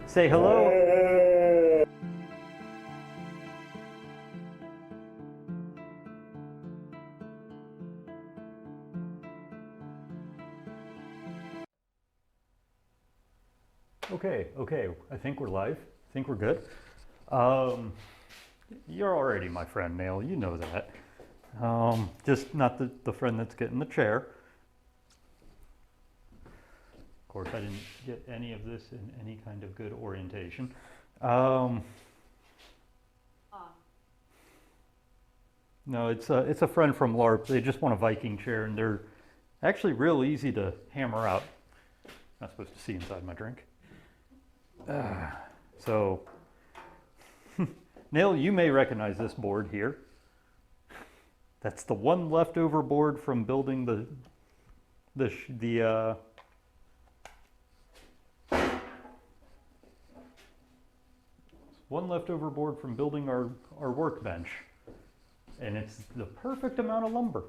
Say hello. Okay, I think we're live. I think we're good. You're already my friend, Nail, you know that. Just not the friend that's getting the chair. Of course, I didn't get any of this in any kind of good orientation. No, it's a friend from LARP. They just want a Viking chair, and they're actually real easy to hammer out. Not supposed to see inside my drink. So, Nail, you may recognize this board here. That's the one leftover board from building one leftover board from building our workbench. And it's the perfect amount of lumber.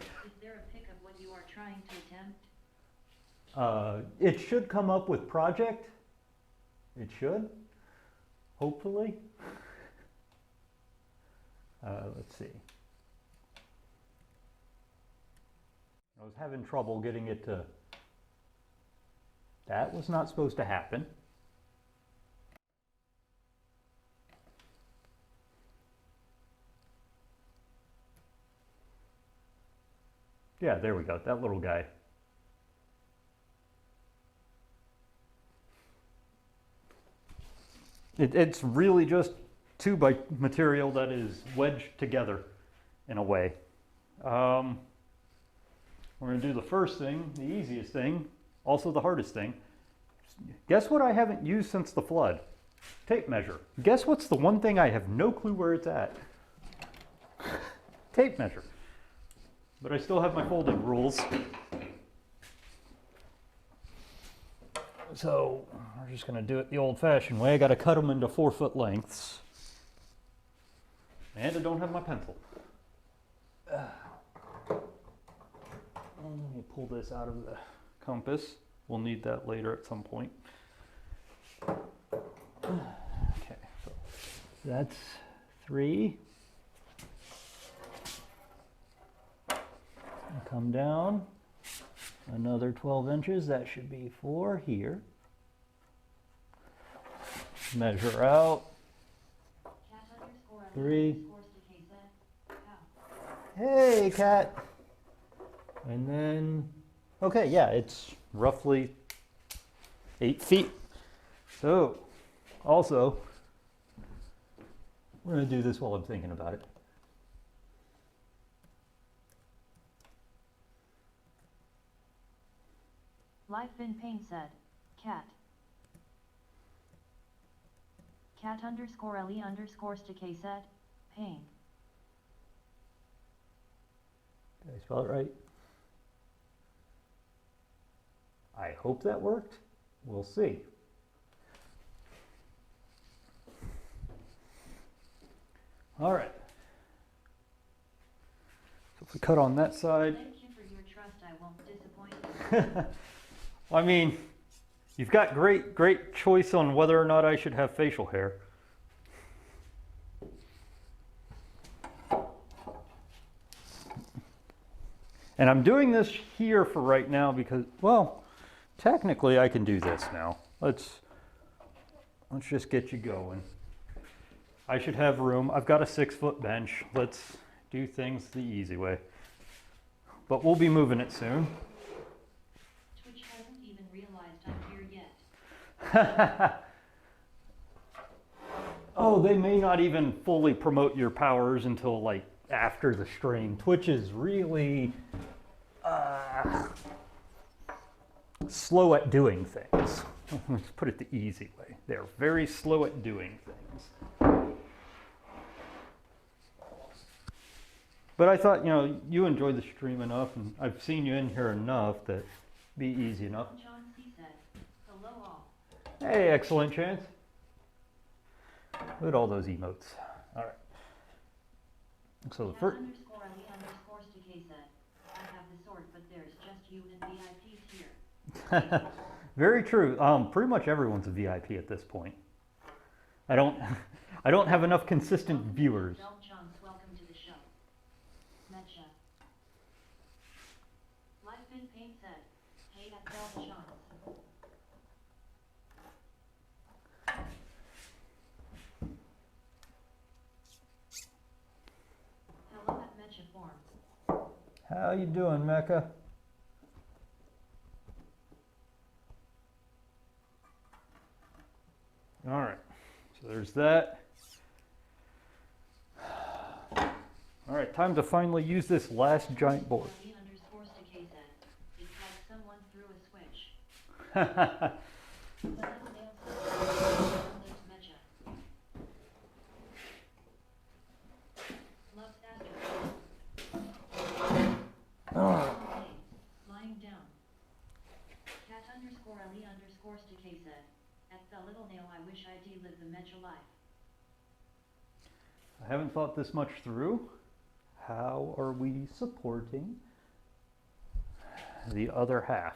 Is there a pic of what you are trying to attempt? It should come up with project. It should, hopefully. Let's see. I was having trouble getting it to, that was not supposed to happen. Yeah, there we go, that little guy. It's really just 2x material that is wedged together in a way. We're going to do the first thing, the easiest thing, also the hardest thing. Guess what I haven't used since the flood? Tape measure. Guess what's the one thing I have no clue where it's at? Tape measure. But I still have my folding rules. So we're just going to do it the old-fashioned way. I got to cut them into 4-foot lengths. And I don't have my pencil. Let me pull this out of the compass. We'll need that later at some point. Okay, so that's 3. Come down another 12 inches. That should be 4 here. Measure out 3. Hey, cat. And then, okay, yeah, it's roughly 8 feet. So, also, we're going to do this while I'm thinking about it. Life in Pain said, cat. Cat_le_stakay said, pain. Did I spell it right? I hope that worked. We'll see. All right. So if we cut on that side. Thank you for your trust. I won't disappoint you. I mean, you've got great choice on whether or not I should have facial hair. And I'm doing this here for right now because, well, technically I can do this now. Let's just get you going. I should have room. I've got a 6-foot bench. Let's do things the easy way. But we'll be moving it soon. Twitch hasn't even realized I'm here yet. Oh, they may not even fully promote your powers until like after the stream. Twitch is really slow at doing things. Let's put it the easy way. They're very slow at doing things. But I thought, you enjoyed the stream enough, and I've seen you in here enough that it'd be easy enough. John C. said, hello all. Hey, excellent chance. Look at all those emotes. All right. So the first. cat_le_stakay said, I have the sword, but there's just you and VIPs here. Very true. Pretty much everyone's a VIP at this point. I don't, I don't have enough consistent viewers. Welcome to the show. Metcha. Life in Pain said, hey at Bell Chance. Hello at Metcha Forms. How you doing, Mecca? All right, so there's that. All right, time to finally use this last giant board. It's like someone threw a switch. Lying down. Cat underscore Ali underscore Stakay said, at the little nail I wish I did live the Metcha life. I haven't thought this much through. How are we supporting the other half?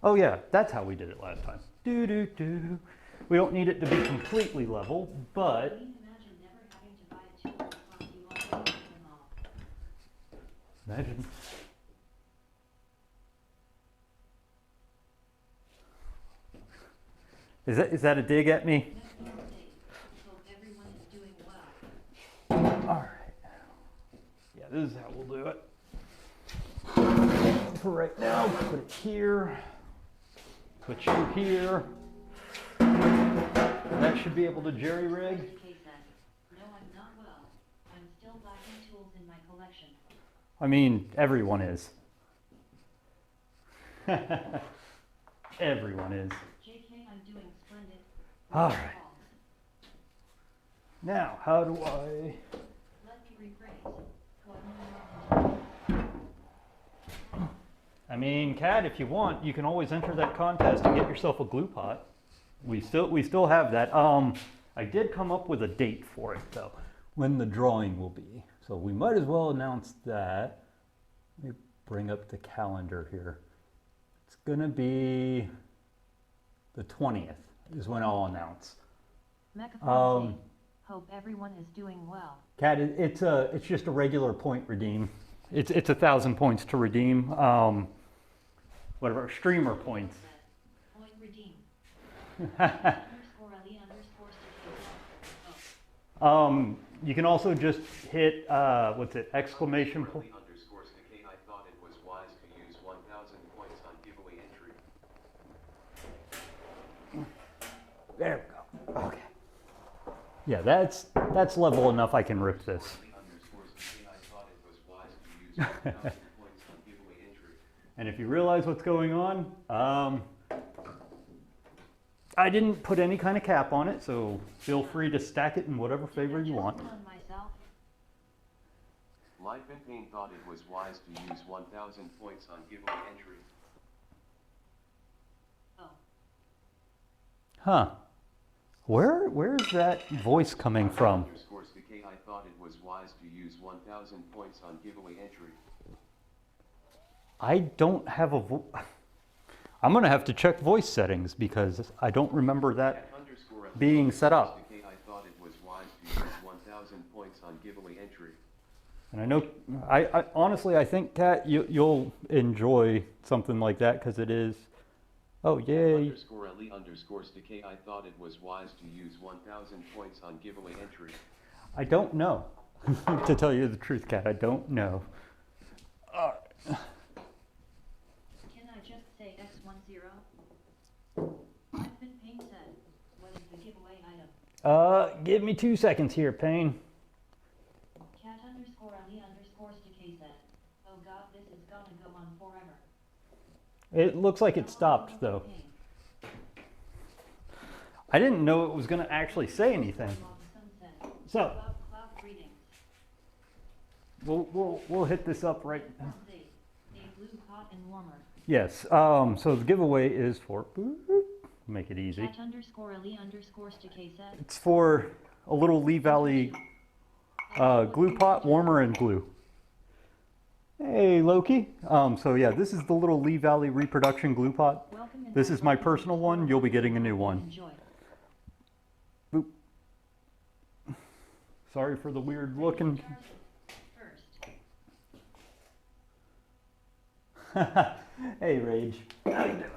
Oh yeah, that's how we did it last time. Do do do. We don't need it to be completely level, but Imagine never having to buy a tool because you already have them all. imagine. Is that a dig at me? Hope everyone is doing well. All right. Yeah, this is how we'll do it. For right now, put it here. Put you here. That should be able to jerry rig. No, I'm not well. I'm still lacking tools in my collection. I mean, everyone is. Everyone is. JK, I'm doing splendid. All right. Now, how do I... Let me rephrase. What do you want to do? I mean, Kat, if you want, you can always enter that contest and get yourself a glue pot. We still have that. I did come up with a date for it though, when the drawing will be. So we might as well announce that. Let me bring up the calendar here. It's gonna be the 20th is when I'll announce. Hope everyone is doing well. Kat, it's just a regular point redeem. It's 1,000 points to redeem. Whatever, streamer points. Point redeem. Underscore Ali underscore Stakay. You can also just hit, what's it, exclamation point. Underscore Stakay, I thought it was wise to use 1,000 points on giveaway entry. There we go. Okay. Yeah, that's level enough I can rip this. Underscore Stakay, I thought it was wise to use 1,000 points on giveaway entry. And if you realize what's going on, I didn't put any kind of cap on it, so feel free to stack it in whatever favor you want. Life in Pain thought it was wise to use 1,000 points on giveaway entry. Oh. Huh. Where's that voice coming from? Underscore Stakay, I thought it was wise to use 1,000 points on giveaway entry. I don't have a I'm gonna have to check voice settings because I don't remember that being set up. Stakay, I thought it was wise to use 1,000 points on giveaway entry. And I know, I honestly, I think, Kat, you'll enjoy something like that because it is, oh, yay. Underscore Ali underscore Stakay, I thought it was wise to use 1,000 points on giveaway entry. I don't know. To tell you the truth, Kat, I don't know. Can I just say X10? I've been Payne said, what is the giveaway item? Give me 2 seconds here, Payne. Cat underscore Ali underscore Stakay said, oh god, this is gonna go on forever. It looks like it stopped, though. I didn't know it was going to actually say anything. So, we'll hit this up right now. Yes, so the giveaway is for, make it easy. Cat underscore Ali underscore Stakay said, It's for a little Lee Valley glue pot, warmer and glue. Hey, Loki. So yeah, this is the little Lee Valley reproduction glue pot. Welcome This is my personal one. You'll be getting a new one. Enjoy. Boop. Sorry for the weird looking. First, Hey, Rage. How you doing?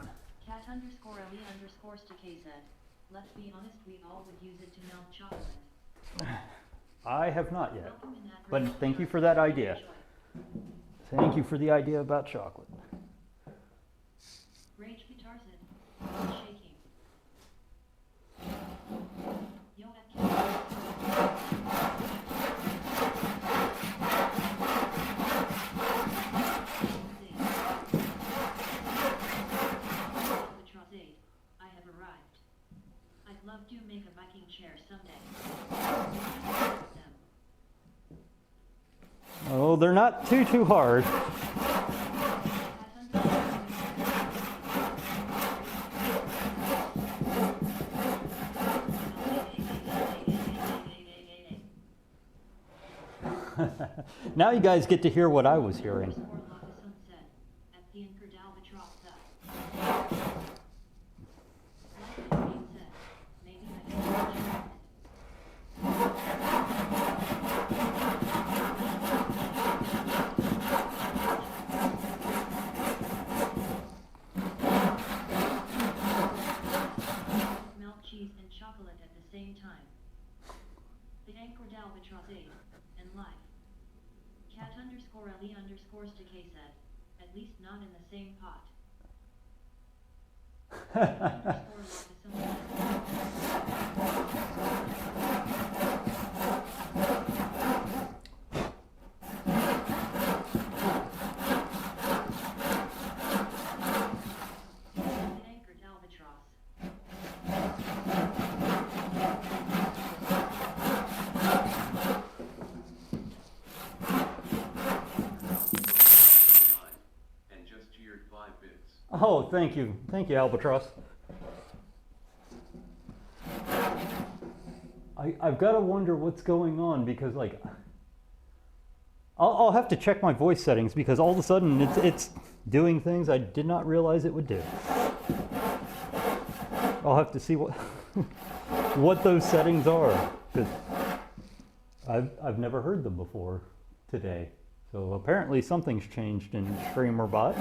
cat underscore LE underscore STKZ. Let's be honest, we all would use it to melt chocolate. I have not yet, Welcome in that but room. thank you for that idea. Enjoy. Thank you for the idea about chocolate. Rage guitars it. Shaking. Yo at Albatross 8. I have arrived. I'd love to make a Viking chair someday. Them. Oh, they're not too hard. Now you guys get to hear what I was hearing. Melt cheese and chocolate at the same time. The anchored albatross 8 and life. Cat underscore LE underscore STK said, at least not in the same pot. Anchored albatross. And just cheered 5 bits. Oh, thank you. Thank you, Albatross. I've got to wonder what's going on because, like, I'll have to check my voice settings because all of a sudden it's doing things I did not realize it would do. I'll have to see what what those settings are because I've never heard them before today. So apparently something's changed in StreamerBot.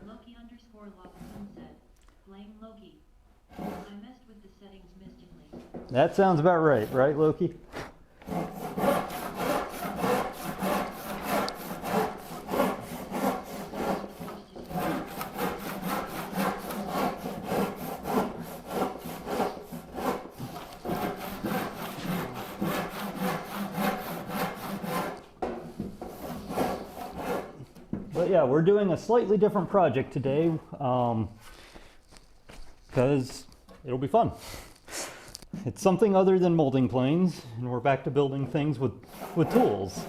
Loki underscore Lawson said, blame Loki. I messed with the settings mystically. That sounds about right, right, Loki? But yeah, we're doing a slightly different project today because it'll be fun. It's something other than molding planes, and we're back to building things with tools.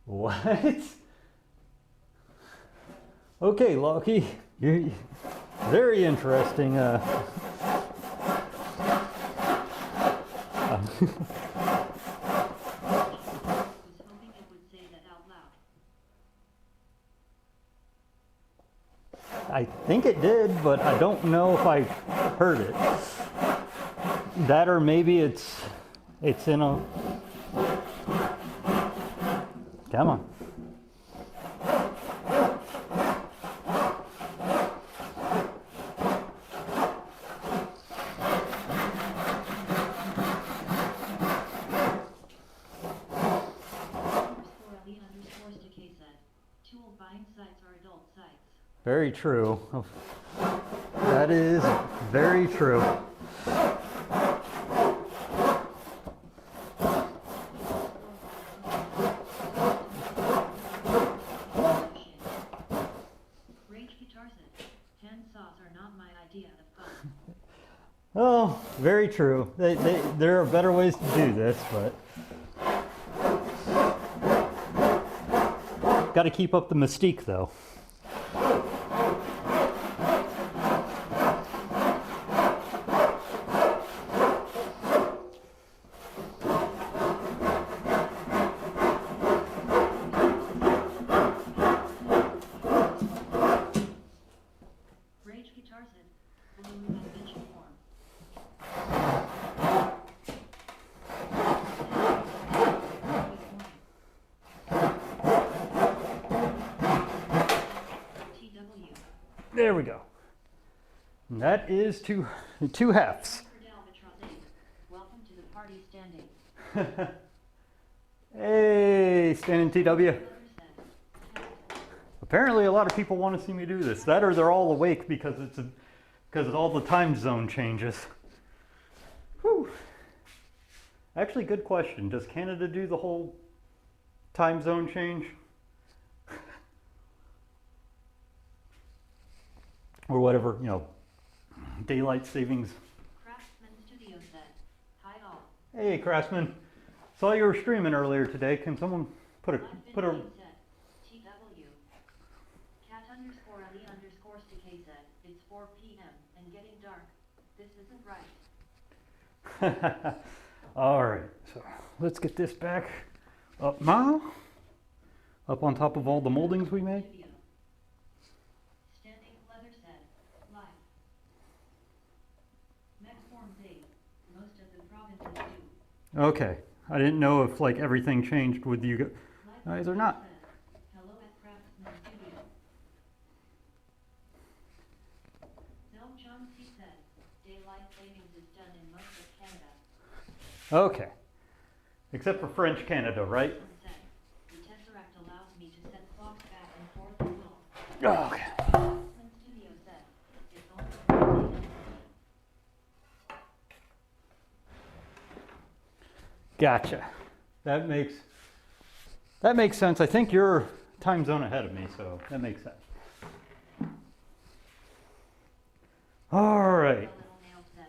What? Okay, Loki, you're very interesting. Was hoping it would say that out loud. I think it did, but I don't know if I heard it. That or maybe it's in a. Come on. Tool buying sites are adult sites. Very true. That is very true. true. There are better ways to do this, but got to keep up the mystique, though. Rage Guitar said, below in that mention form. TW. There we go. And that is two halves. Welcome to the party standing. Hey, standing TW. Letter said, Apparently, a lot of people want to see me do this. That or they're all awake because because all the time zone changes. Whew. Actually, good question. Does Canada do the whole time zone change? Or whatever, daylight savings. Craftsman Studio said, hi all. Hey, Craftsman. Saw you were streaming earlier today. Can someone put a Said, TW. Cat underscore Ali underscore STK said, it's 4 p.m. and getting dark. This isn't right. All right, so let's get this back up now. Up on top of all the moldings we made. Studio. Standing Leather said, live. Mech forms 8. Most of the provinces do. Okay, I didn't know if like everything changed with you guys or not. Hello at Craftsman Studio. Zell John C said, daylight savings is done in most of Canada. Okay, except for French Canada, right? One said, the Tesseract allows me to set clocks back and forth as well. Okay. Craftsman Studio said, it's only Thursday and Gotcha. That makes sense. I think you're time zone ahead of me, so that makes sense. All right. Little Nail said,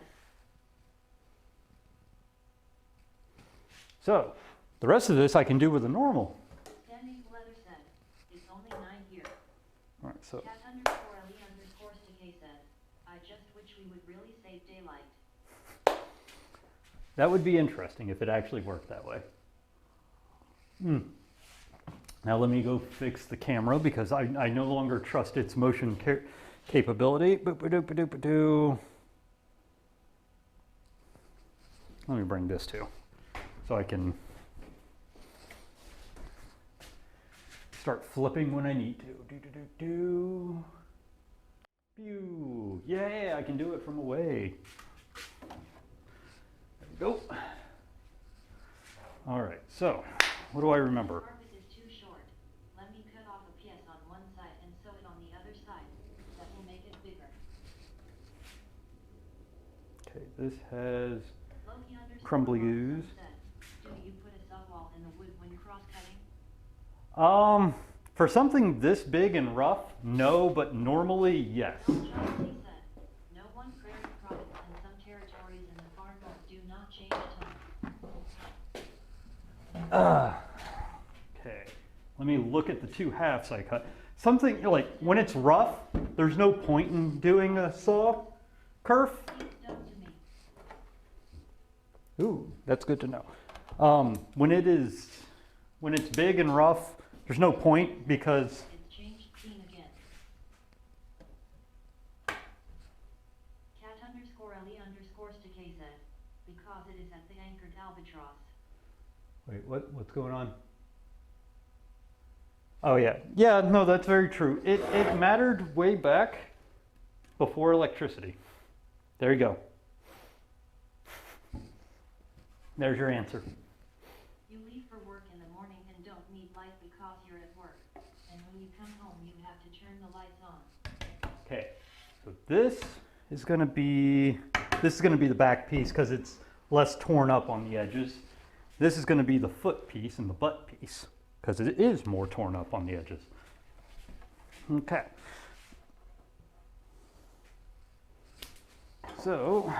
So the rest of this I can do with a normal. Standing Leather said, it's only 9 here. All right, so Cat underscore Ali underscore STK said, I just wish we would really save daylight. that would be interesting if it actually worked that way. Now let me go fix the camera because I no longer trust its motion capability. Boop-a-doop-a-doop-a-doo. Let me bring this too, so I can start flipping when I need to. Do-do-do-do. Pew. Yeah, I can do it from away. There we go. All right, so what do I remember? Carpet is too short. Let me cut off a piece on one side and sew it on the other side. That will make it bigger. Okay, this has Loki underscore crumbly Robinson ooze. said, do you put a subwall in the wood when cross-cutting? For something this big and rough, no, but normally, yes. John C. said, no one prairie province and some territories in the far north do not change time. Okay, let me look at the two halves I cut. Something like when it's rough, there's no point in doing a saw kerf. Please don't to me. Ooh, that's good to know. When it's big and rough, there's no point because It's changed scene again. Cat underscore Ali underscore STK said, because it is at the anchored albatross. wait, what's going on? Oh yeah, no, that's very true. It mattered way back before electricity. There you go. There's your answer. You leave for work in the morning and don't need light because you're at work. And when you come home, you have to turn the lights on. Okay, so this is going to be the back piece because it's less torn up on the edges. This is going to be the foot piece and the butt piece because it is more torn up on the edges. Okay. So,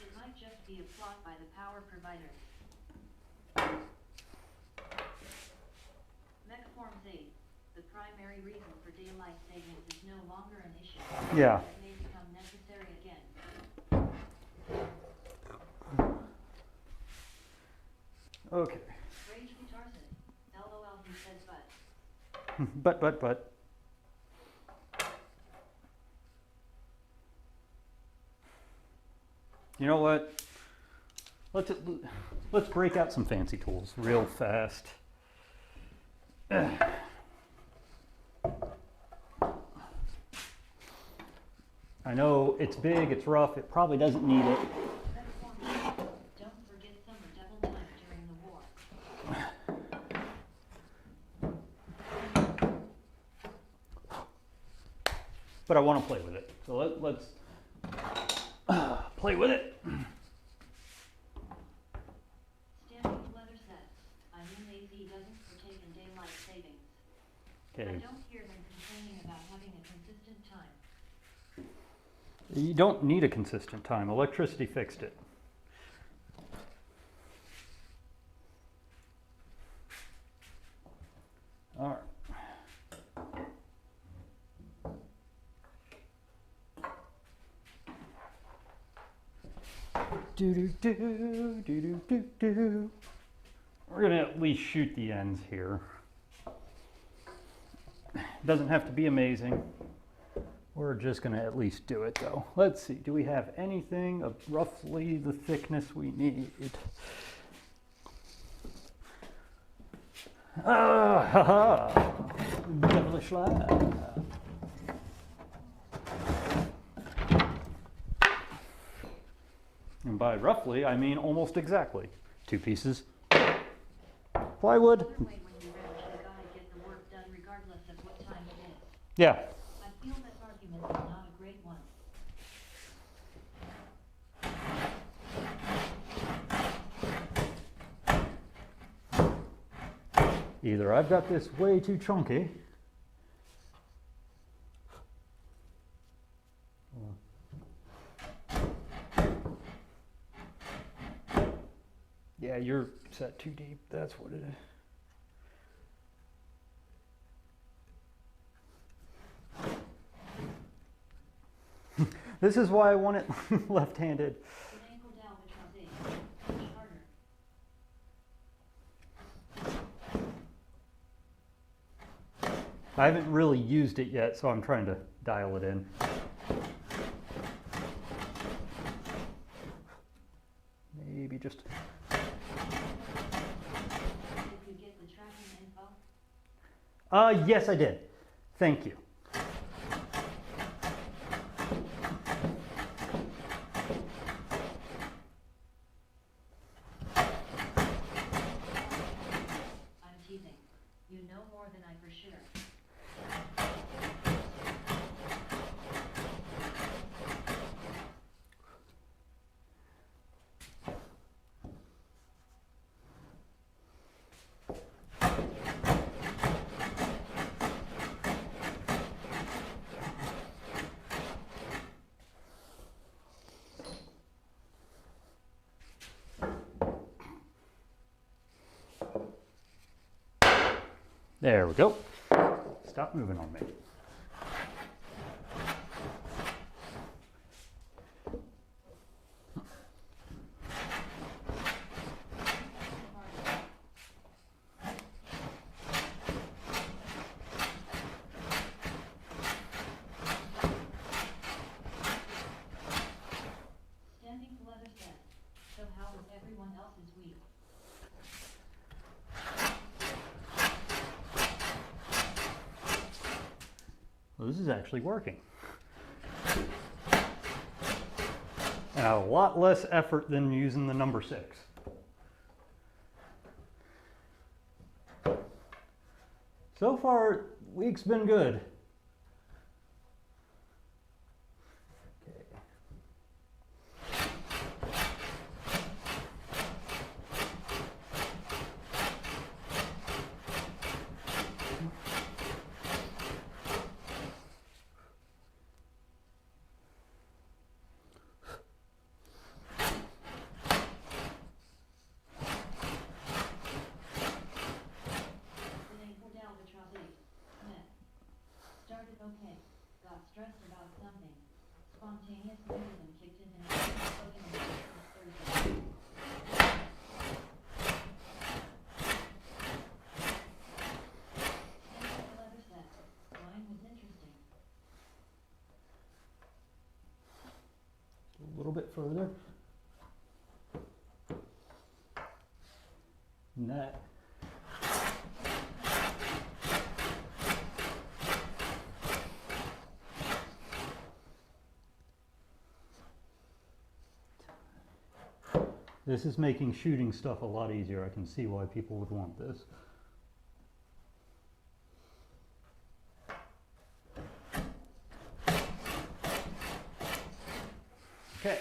It be applied by the power provider. Megaforms 8. The primary reason for daylight savings is no longer an issue. Yeah. It may become necessary again. Okay. Rage Guitar said, LOL, he says But. You know what? Let's break out some fancy tools real fast. I know it's big, it's rough, it probably doesn't need it. Megaforms 8. Don't forget summer devil time during the war. But I want to play with it. So let's play with it. Standing Leather said, I'm in AZ doesn't partake in daylight savings. I Okay. don't hear them complaining about having a consistent time. You don't need a consistent time. Electricity fixed it. All right. Do. We're gonna at least shoot the ends here. Doesn't have to be amazing. We're just gonna at least do it though. Let's see, do we have anything of roughly the thickness we need? Ah, ha ha! Devilish laugh. And by roughly, I mean almost exactly. 2 pieces. Plywood. Another way when you wrench, you gotta get the work done regardless of what time it is. Yeah. I feel this argument is not a great one. Either I've got this way too chunky. Yeah, you're set too deep. That's what it is. This is why I want it left-handed. The ankle down the trousers. Push harder. I haven't really used it yet, so I'm trying to dial it in. Maybe just... Did you get the tracking info? Yes, I did. Thank you. I'm teasing. You know more than I for sure. There we go. Stop moving on me. Standing Leather said, so how is everyone else's week? Well, this is actually working. And a lot less effort than using the number 6. So far, week's been good. Okay. spontaneous mechanism kicked in and out of spoken in Thursday. Snake Leather said, mine was interesting. A little bit further. And that. This is making shooting stuff a lot easier. I can see why people would want this. Okay.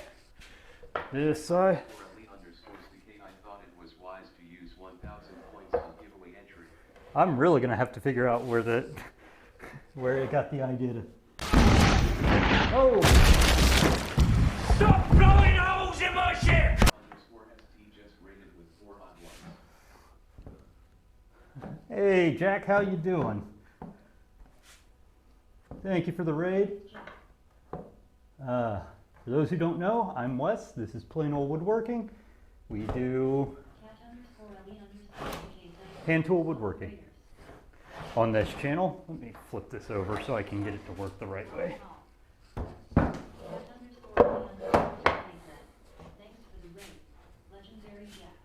This side. Corelli underscores the K. I thought it was wise to use 1,000 points on giveaway entry. I'm really gonna have to figure out where where it got the idea to. Oh! Stop blowing holes in my ship! Underscore ST just rated with 4 hot ones. Hey, Jack, how you doing? Thank you for the raid. For those who don't know, I'm Wes. This is Plain Old Woodworking. We do Cat underscore Ellie underscore KZ. hand tool woodworking on this channel. Let me flip this over so I can get it to work the right way. Cat underscore Ellie underscore KZ. Thanks for the raid. Legendary Jack.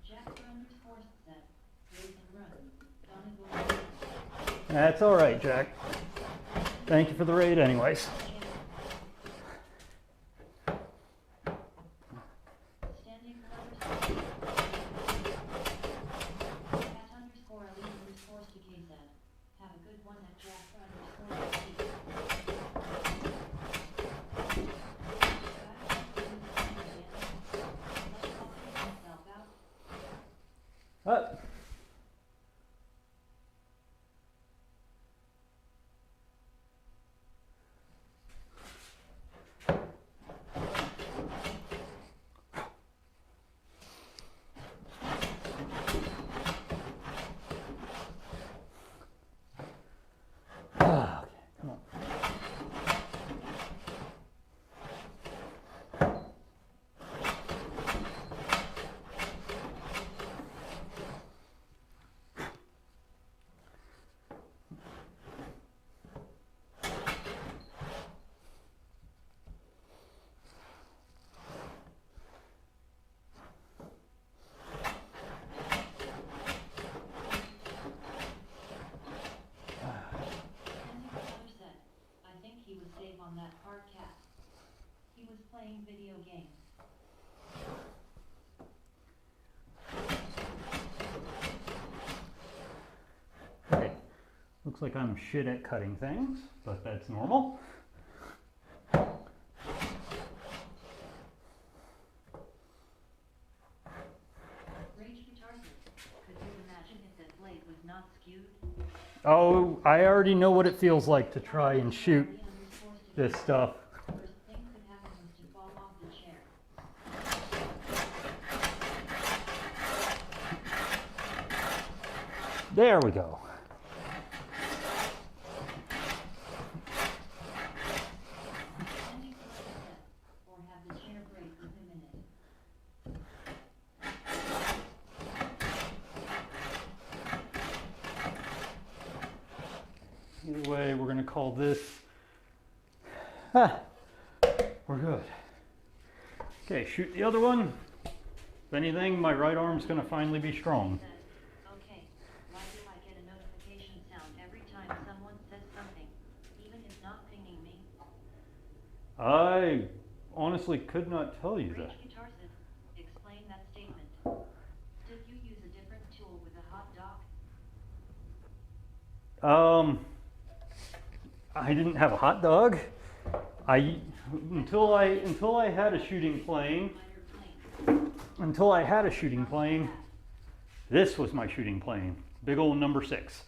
Jack underscore said, raise and run. Donna Gordon. That's all right, Jack. Thank you for the raid anyways. Standing letters. Cat underscore Ellie underscore KZ. Have a good one at Jack underscore ST. Up. Okay, come on. Andy Brother said, I think he was safe on that hard cat. He was playing video games. Okay. Looks like I'm shit at cutting things, but that's normal. Rage Guitar said, could you imagine if that blade was not skewed? Oh, I already know what it feels like to try and shoot Ellie underscore to this stuff. Worst thing could happen was to fall off the chair. There we go. Andy Brother said, or have the chair break within a minute. Either way, we're gonna call this. Ah, we're good. Okay, shoot the other one. If anything, my right arm's gonna finally be strong. Said, okay, why do I get a notification sound every time someone says something, even if not pinging me? I honestly could not tell you that. Rage Guitar said, explain that statement. Did you use a different tool with a hot dog? I didn't have a hot dog. Until I had a shooting plane. Until I had a shooting plane, this was my shooting plane, big old number 6.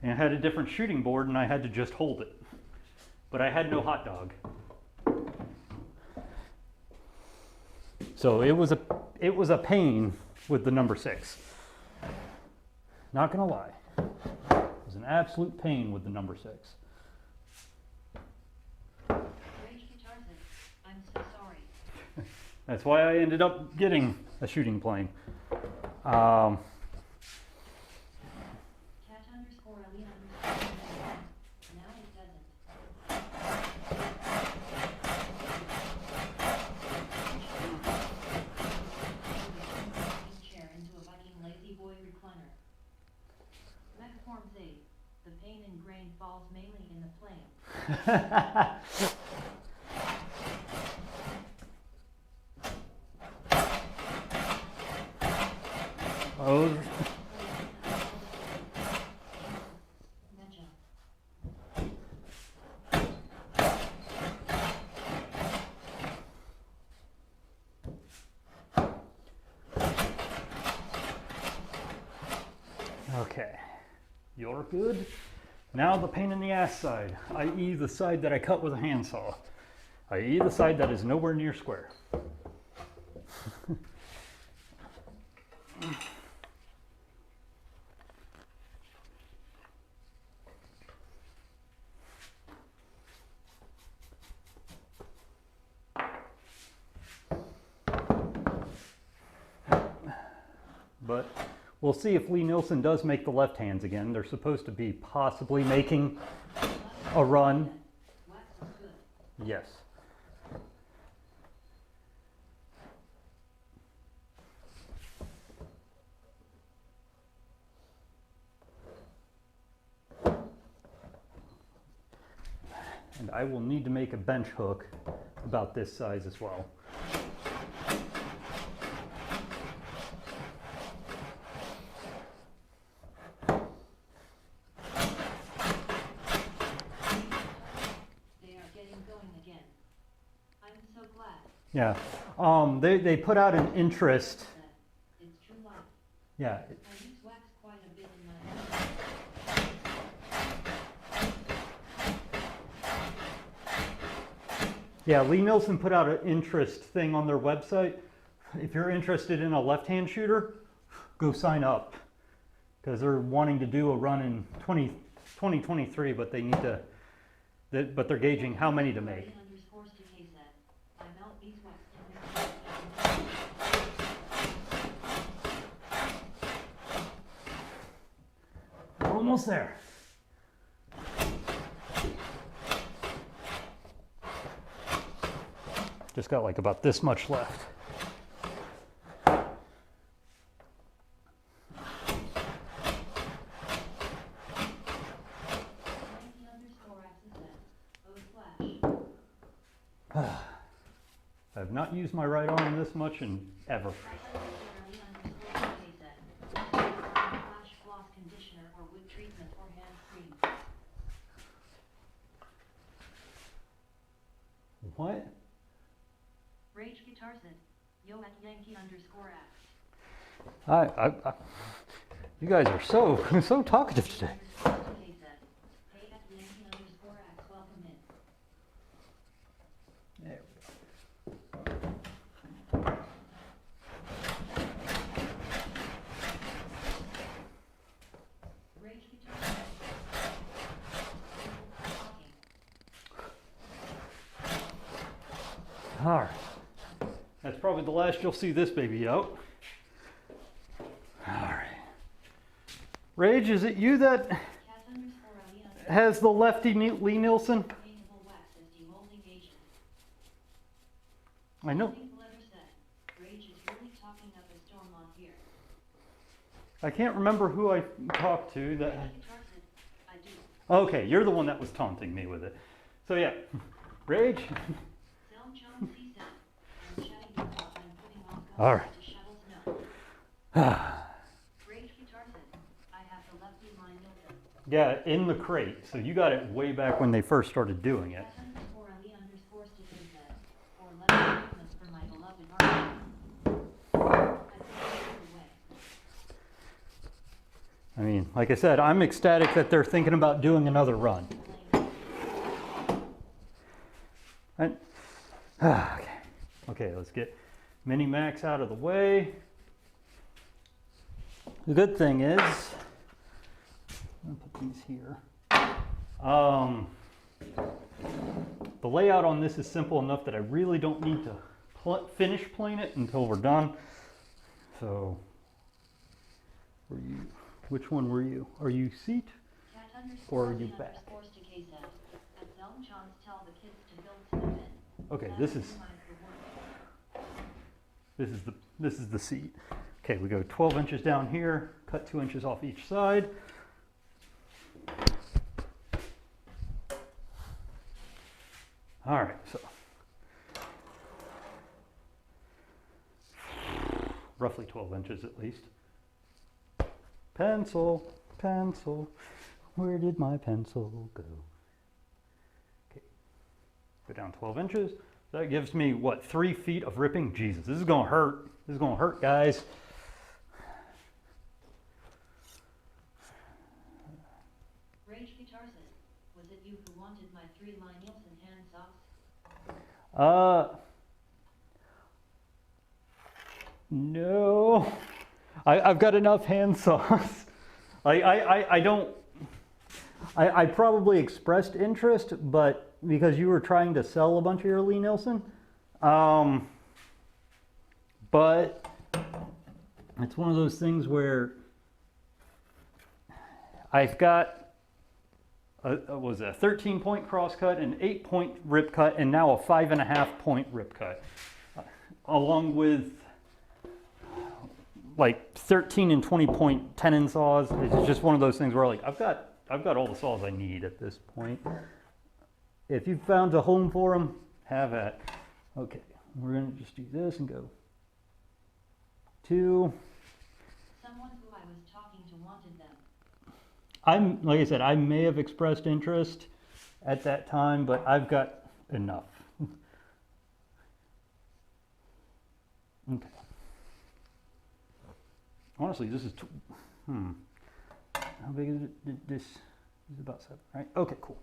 And it had a different shooting board and I had to just hold it. But I had no hot dog. So it was a pain with the number 6. Not gonna lie. It was an absolute pain with the number 6. That's why I ended up getting a shooting plane. Cat underscore Ali underscore. Now it doesn't. Viking chair into a Viking lazy boy recliner. Mech forms 8. The pain and grain falls mainly in the plane. Oh, Mecha. okay. You're good. Now the pain in the ass side, i.e. the side that I cut with a handsaw, i.e. the side that is nowhere near square. But we'll see if Lee Nielsen does make the left hands again. They're supposed to be possibly making a run. Wax is good. Yes. And I will need to make a bench hook about this size as well. They are getting going again. I'm so glad. Yeah. They put out an interest. It's true life. Yeah. I use wax quite a bit in my house. Yeah, Lee Nielsen put out an interest thing on their website. If you're interested in a left-hand shooter, go sign up. Because they're wanting to do a run in 2023, but they need to, but they're gauging how many to make. Underscores to KZ. I melt beeswax in We're almost there. Just got like about this much left. I have not used my right arm this much in ever. Flash floss conditioner or wood treatment or hand cream. What? Rage Guitar said, yo at Yankee underscore axe. You guys are so talkative today. Hey at Yankee underscore axe, welcome in. There Rage Guitar talking. All right. That's probably the last you'll see this baby out. All right. Rage, is it you that Cat underscore Ali underscore has the lefty Lee Nielsen? paintable wax as demolding agent. I know. Think the letter said, Rage is really talking up a storm on here. I can't remember who I talked to that. Rage Guitar said, I do. Okay, you're the one that was taunting me with it. So yeah, Rage. Selm Chum C said, I'm chatting about I'm putting on All guns right. to Shuttle's no. Rage Guitar said, I have the lefty line Milton. Yeah, in the crate. So you got it way back when they first started doing it. Cat underscore Ali underscore stickers that, or lefty treatments for my beloved art. I think either way. I mean, like I said, I'm ecstatic that they're thinking about doing another run. And, okay. Okay, let's get Mini Max out of the way. The good thing is, I'll put these here. The layout on this is simple enough that I really don't need to finish plane it until we're done. So, which one were you? Are you seat? Cat Or underscore are you Ali back? underscore to K said, at Zelm Chance tell the kids to build snowmen. Okay, That this will is remind the world. this is the seat. Okay, we go 12 inches down here, cut 2 inches off each side. All right, so roughly 12 inches at least. Pencil, pencil, where did my pencil go? Okay, go down 12 inches. That gives me, what, 3 feet of ripping? Jesus, this is gonna hurt. This is gonna hurt, guys. Rage Guitar said, was it you who wanted my 3-line Nielsen hand socks? No. I've got enough hand saws. I don't, I probably expressed interest, but because you were trying to sell a bunch of your Lee Nielsen. But it's one of those things where I've got a 13-point cross cut, an 8-point rip cut, and now a 5.5-point rip cut, along with like 13 and 20-point tenon saws. It's just one of those things where like I've got all the saws I need at this point. If you found a home for them, have at. Okay, we're gonna just do this and go 2. Someone who I was talking to wanted them. Like I said, I may have expressed interest at that time, but I've got enough. Okay. Honestly, this is, how big is it? This is about 7, right? Okay, cool.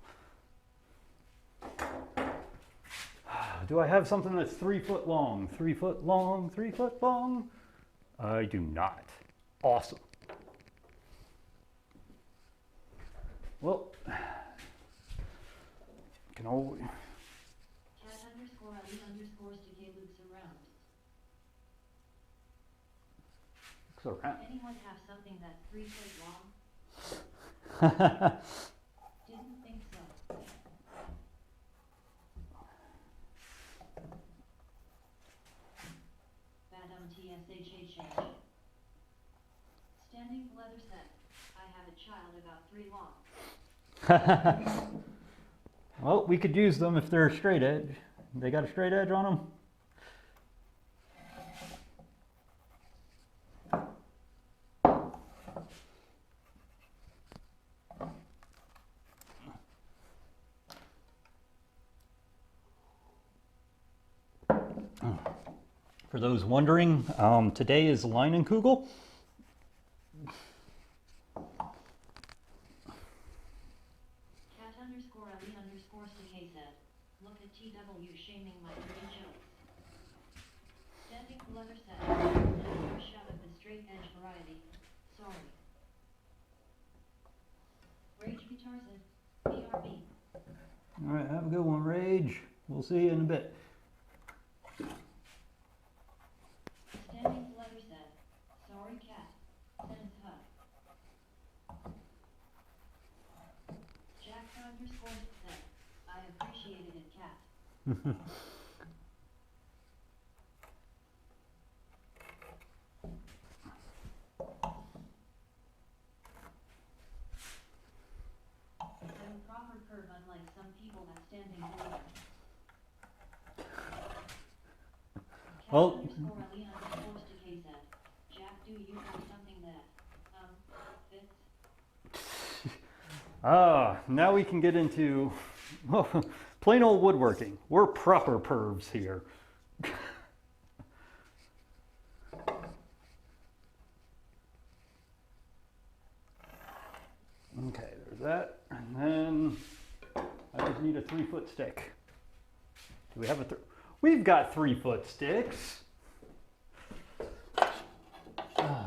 Do I have something that's 3 foot long? 3 foot long, 3 foot long? I do not. Awesome. Well, can always. Cat underscore Ali underscore sticky loops around. Looks around. Anyone have something that's 3 foot long? Didn't think so. Badum TSHH. Standing leather set. I have a child about 3 long. Well, we could use them if they're straight edge. They got a straight edge on them? For those wondering, today is Leinenkugel. Cat underscore Ali underscore CK said, look at TW shaming my dirty jokes. Standing leather set. Never shot of the straight edge variety. Sorry. Rage Guitar said, BRB. All right, have a good one, Rage. We'll see you in a bit. Standing leather said, sorry cat. Sends hug. Jack underscore said, I appreciated it, cat. I'm a proper curve unlike some people that standing leather. Cat Well- underscore Ali underscore sticky said, Jack, do you have something that, fits? Now we can get into plain old woodworking. We're proper pervs here. Okay, there's that. And then I just need a 3-foot stick. Do we have a We've got 3-foot sticks. Standing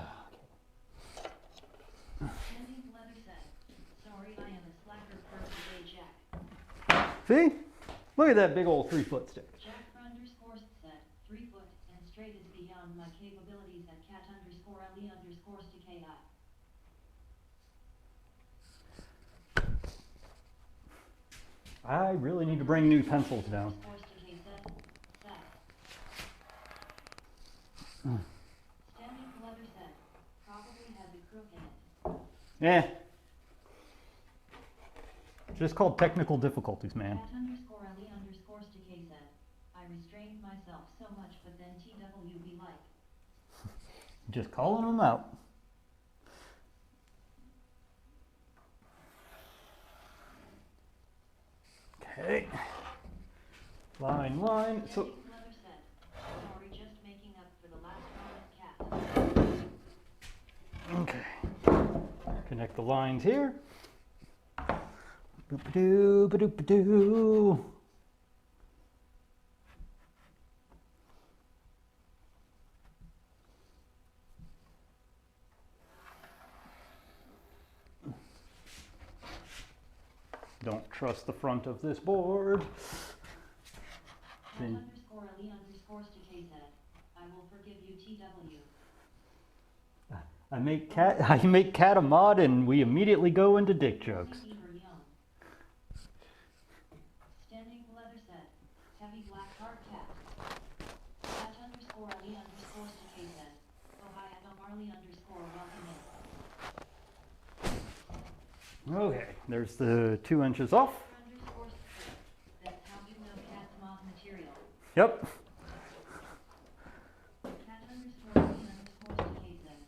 leather said, sorry I am a slacker per today, Jack. See? Look at that big old 3-foot stick. Jack underscore said, 3 found my capabilities at cat_le_sticki. I really need to bring new pencils down. Standing leather said, probably had the crook in it. Yeah. Just called technical difficulties, man. cat_le_sticki said, I restrained myself so much, but then TW be like. Just calling them out. Okay. Line. So. Standing leather said, sorry, just making up for the last moment, cat. Okay. Connect the lines here. Boop-a-doo, ba-doop-a-doo. Don't trust the front of this board. cat_le_sticki said, I will forgive you, TW. I make cat a mod and we immediately go into dick jokes. Standing leather said, heavy black heart cat. cat_le_sticki said, oh hi, welcome in. Okay, there's the 2 inches off. That's how you know cat's mod material. Yep. cat_le_sticki said,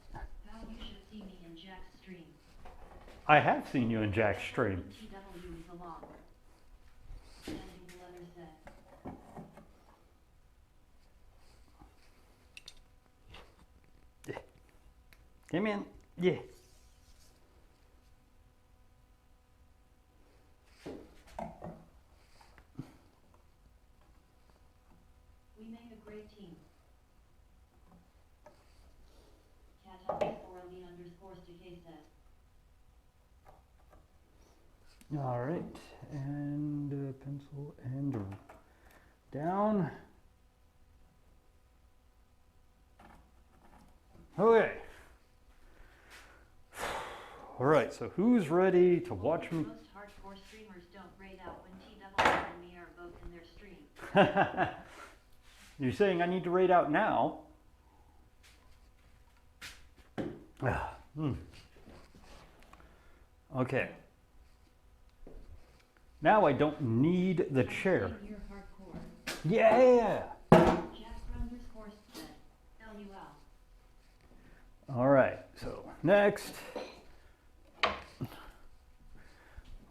how you should see me in Jack's stream. I have seen you in Jack's stream. TW is along. Standing leather said, Come in. Yeah. we make a great team. cat_le_sticki said, All right, and pencil and down. Okay. All right, so who's ready to watch me? most hardcore streamers don't raid out when TW and me are both in their stream. You're saying I need to raid out now? Okay. Now I don't need the chair. You're hardcore. Yeah! Jack_said, LUL. All right, so next.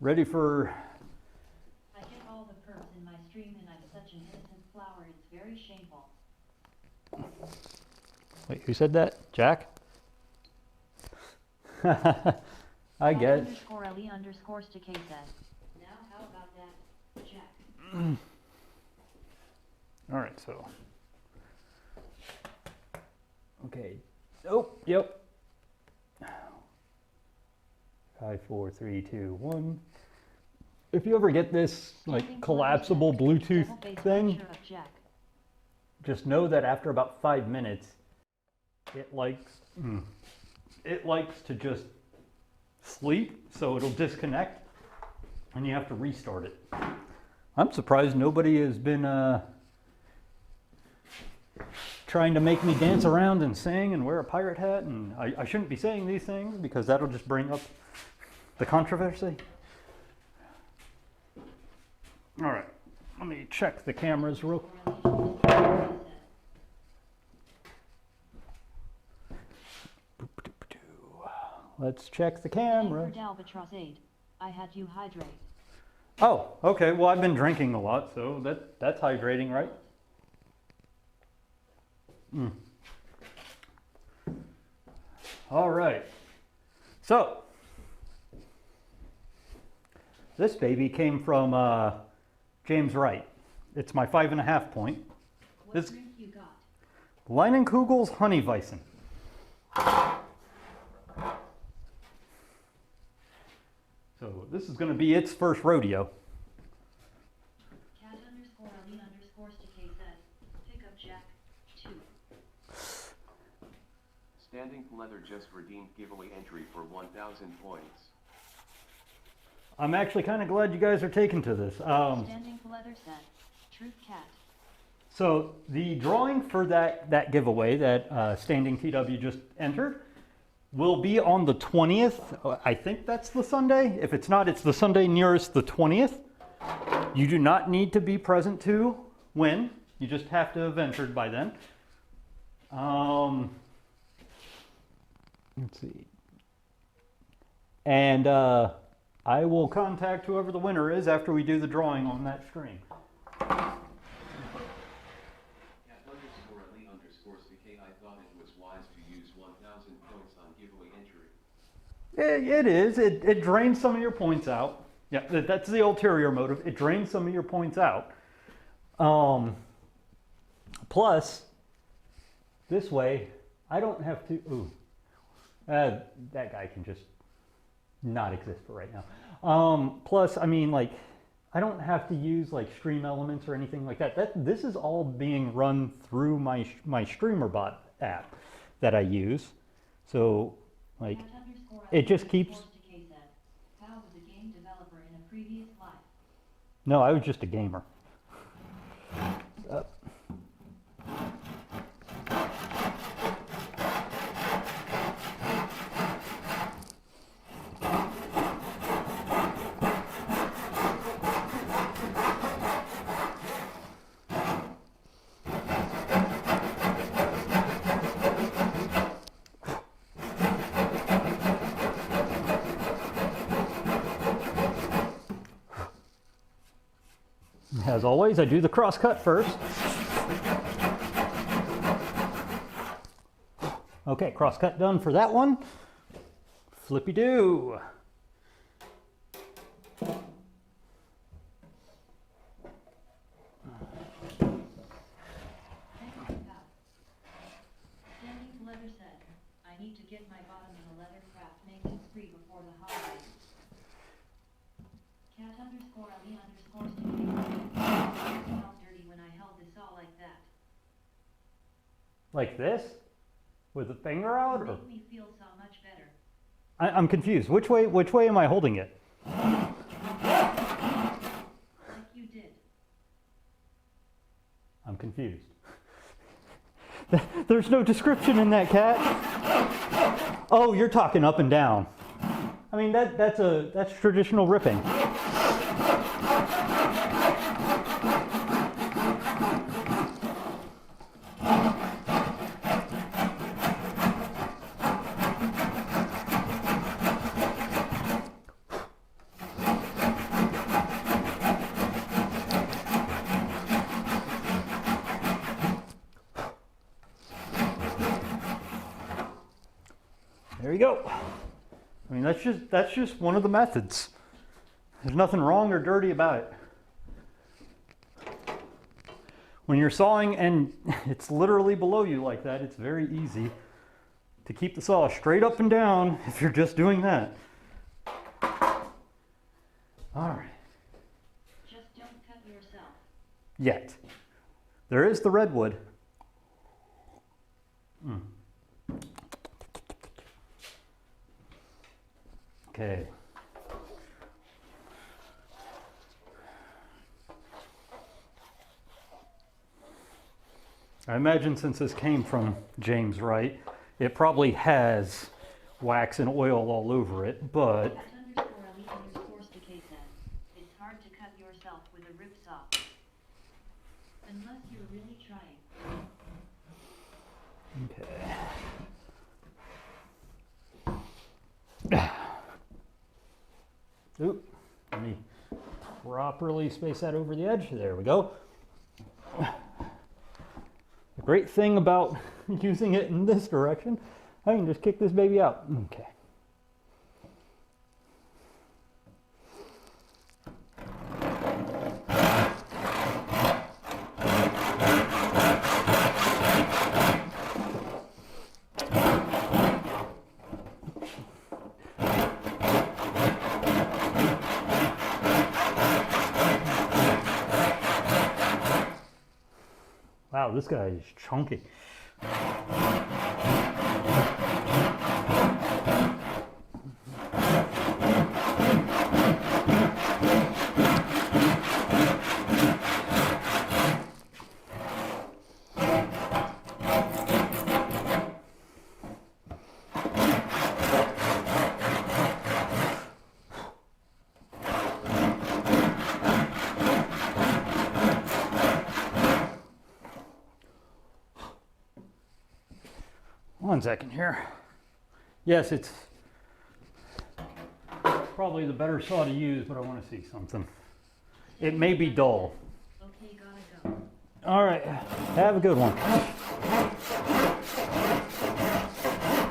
Ready for. I get all the perks in my stream and I'm such an innocent flower, it's very shameful. Wait, who said that? Jack? I get. cat_le_sticki said, now how about that, Jack? All right, so. Okay. Oh, yep. 5, 4, 3, 2, 1. If you ever get this like collapsible Bluetooth thing, just know that after about 5 minutes, it likes to just sleep, so it'll disconnect, and you have to restart it. I'm surprised nobody has been trying to make me dance around and sing and wear a pirate hat, and I shouldn't be saying these things because that'll just bring up the controversy. All right, let me check the cameras real quick. Let's check the camera. I had you hydrate. Oh, okay. Well, I've been drinking a lot, so that's hydrating, right? All right. So this baby came from James Wright. It's my 5.5 point. What This drink you got? Leinenkugel's Honeyweisen. So this is going to be its first rodeo. cat_le_sticki said, pick up Jack 2. Standing Leather just redeemed giveaway entry for 1,000 points. I'm actually kind of glad you guys are taking to this. Standing Leather said, Truth Cat. So the drawing for that giveaway that Standing TW just entered will be on the 20th. I think that's the Sunday. If it's not, it's the Sunday nearest the 20th. You do not need to be present to win. You just have to have entered by then. Let's see. And I will contact whoever the winner is after we do the drawing on that stream. @_Ali_CK, I thought it was wise to use 1,000 points on giveaway entry. It is. It drains some of your points out. Yeah, that's the ulterior motive. It drains some of your points out. Plus, this way, I don't have to. Ooh, that guy can just not exist for right now. Plus, I mean, like, I don't have to use like Stream Elements or anything like that. This is all being run through my StreamerBot app that I use. So, like, it just keeps. How was a game developer in a previous life? No, I was just a gamer. As always, I do the cross-cut first. Okay, cross-cut done for that one. Flippy-doo. Standing Leather said, I need to get my bottom in a leather craft making spree before the holidays. @_Ali_CK felt dirty when I held this all like that. Like this? With the finger out? It Or? made me feel so much better. I'm confused. Which way am I holding it? Like you did. I'm confused. There's no description in that, cat. Oh, you're talking up and down. I mean, that's traditional ripping. There you go. I mean, that's just one of the methods. There's nothing wrong or dirty about it. When you're sawing and it's literally below you like that, it's very easy to keep the saw straight up and down if you're just doing that. All right. Just don't cut yourself. Yet. There is the redwood. Okay. I imagine since this came from James Wright, it probably has wax and oil all over it, but @_Ali_CK said, it's hard to cut yourself with a rip saw. Unless you're really trying. okay. Oop, let me properly space that over the edge. There we go. The great thing about using it in this direction, I can just kick this baby out. Okay. Wow, this guy is chunky. 1 second here. Yes, it's probably the better saw to use, but I want to see something. It may be dull. Okay, gotta go. All right, have a good one.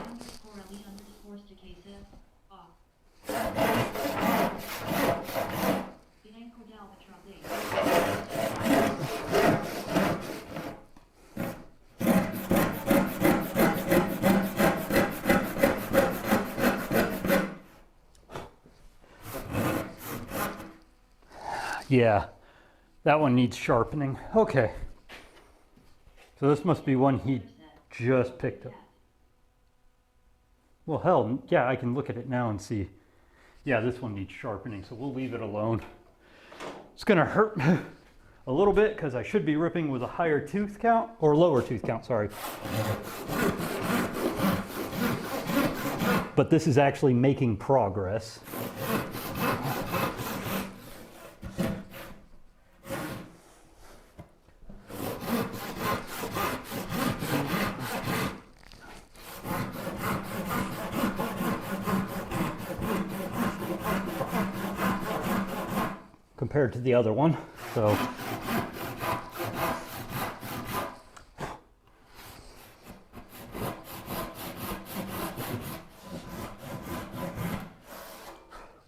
Underscore Ali underscore Stakay says, off. The anchor Albatross 8. Yeah, that one needs sharpening. Okay. So this must be one he just picked up. Well, hell, yeah, I can look at it now and see. Yeah, this one needs sharpening, so we'll leave it alone. It's gonna hurt a little bit because I should be ripping with a higher tooth count, or lower tooth count, sorry. But this is actually making progress. Compared to the other one, so.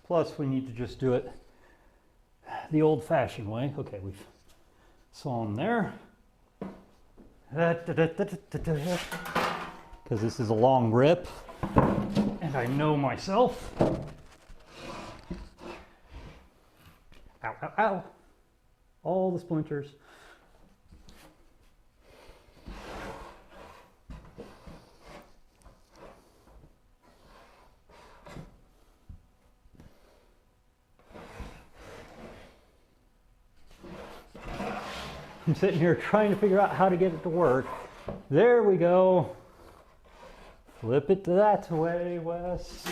Plus, we need to just do it the old-fashioned way. Okay, we've sawn there. Because this is a long rip, and I know myself. Ow, ow, ow. All the splinters. I'm sitting here trying to figure out how to get it to work. There we go. Flip it that way, Wes.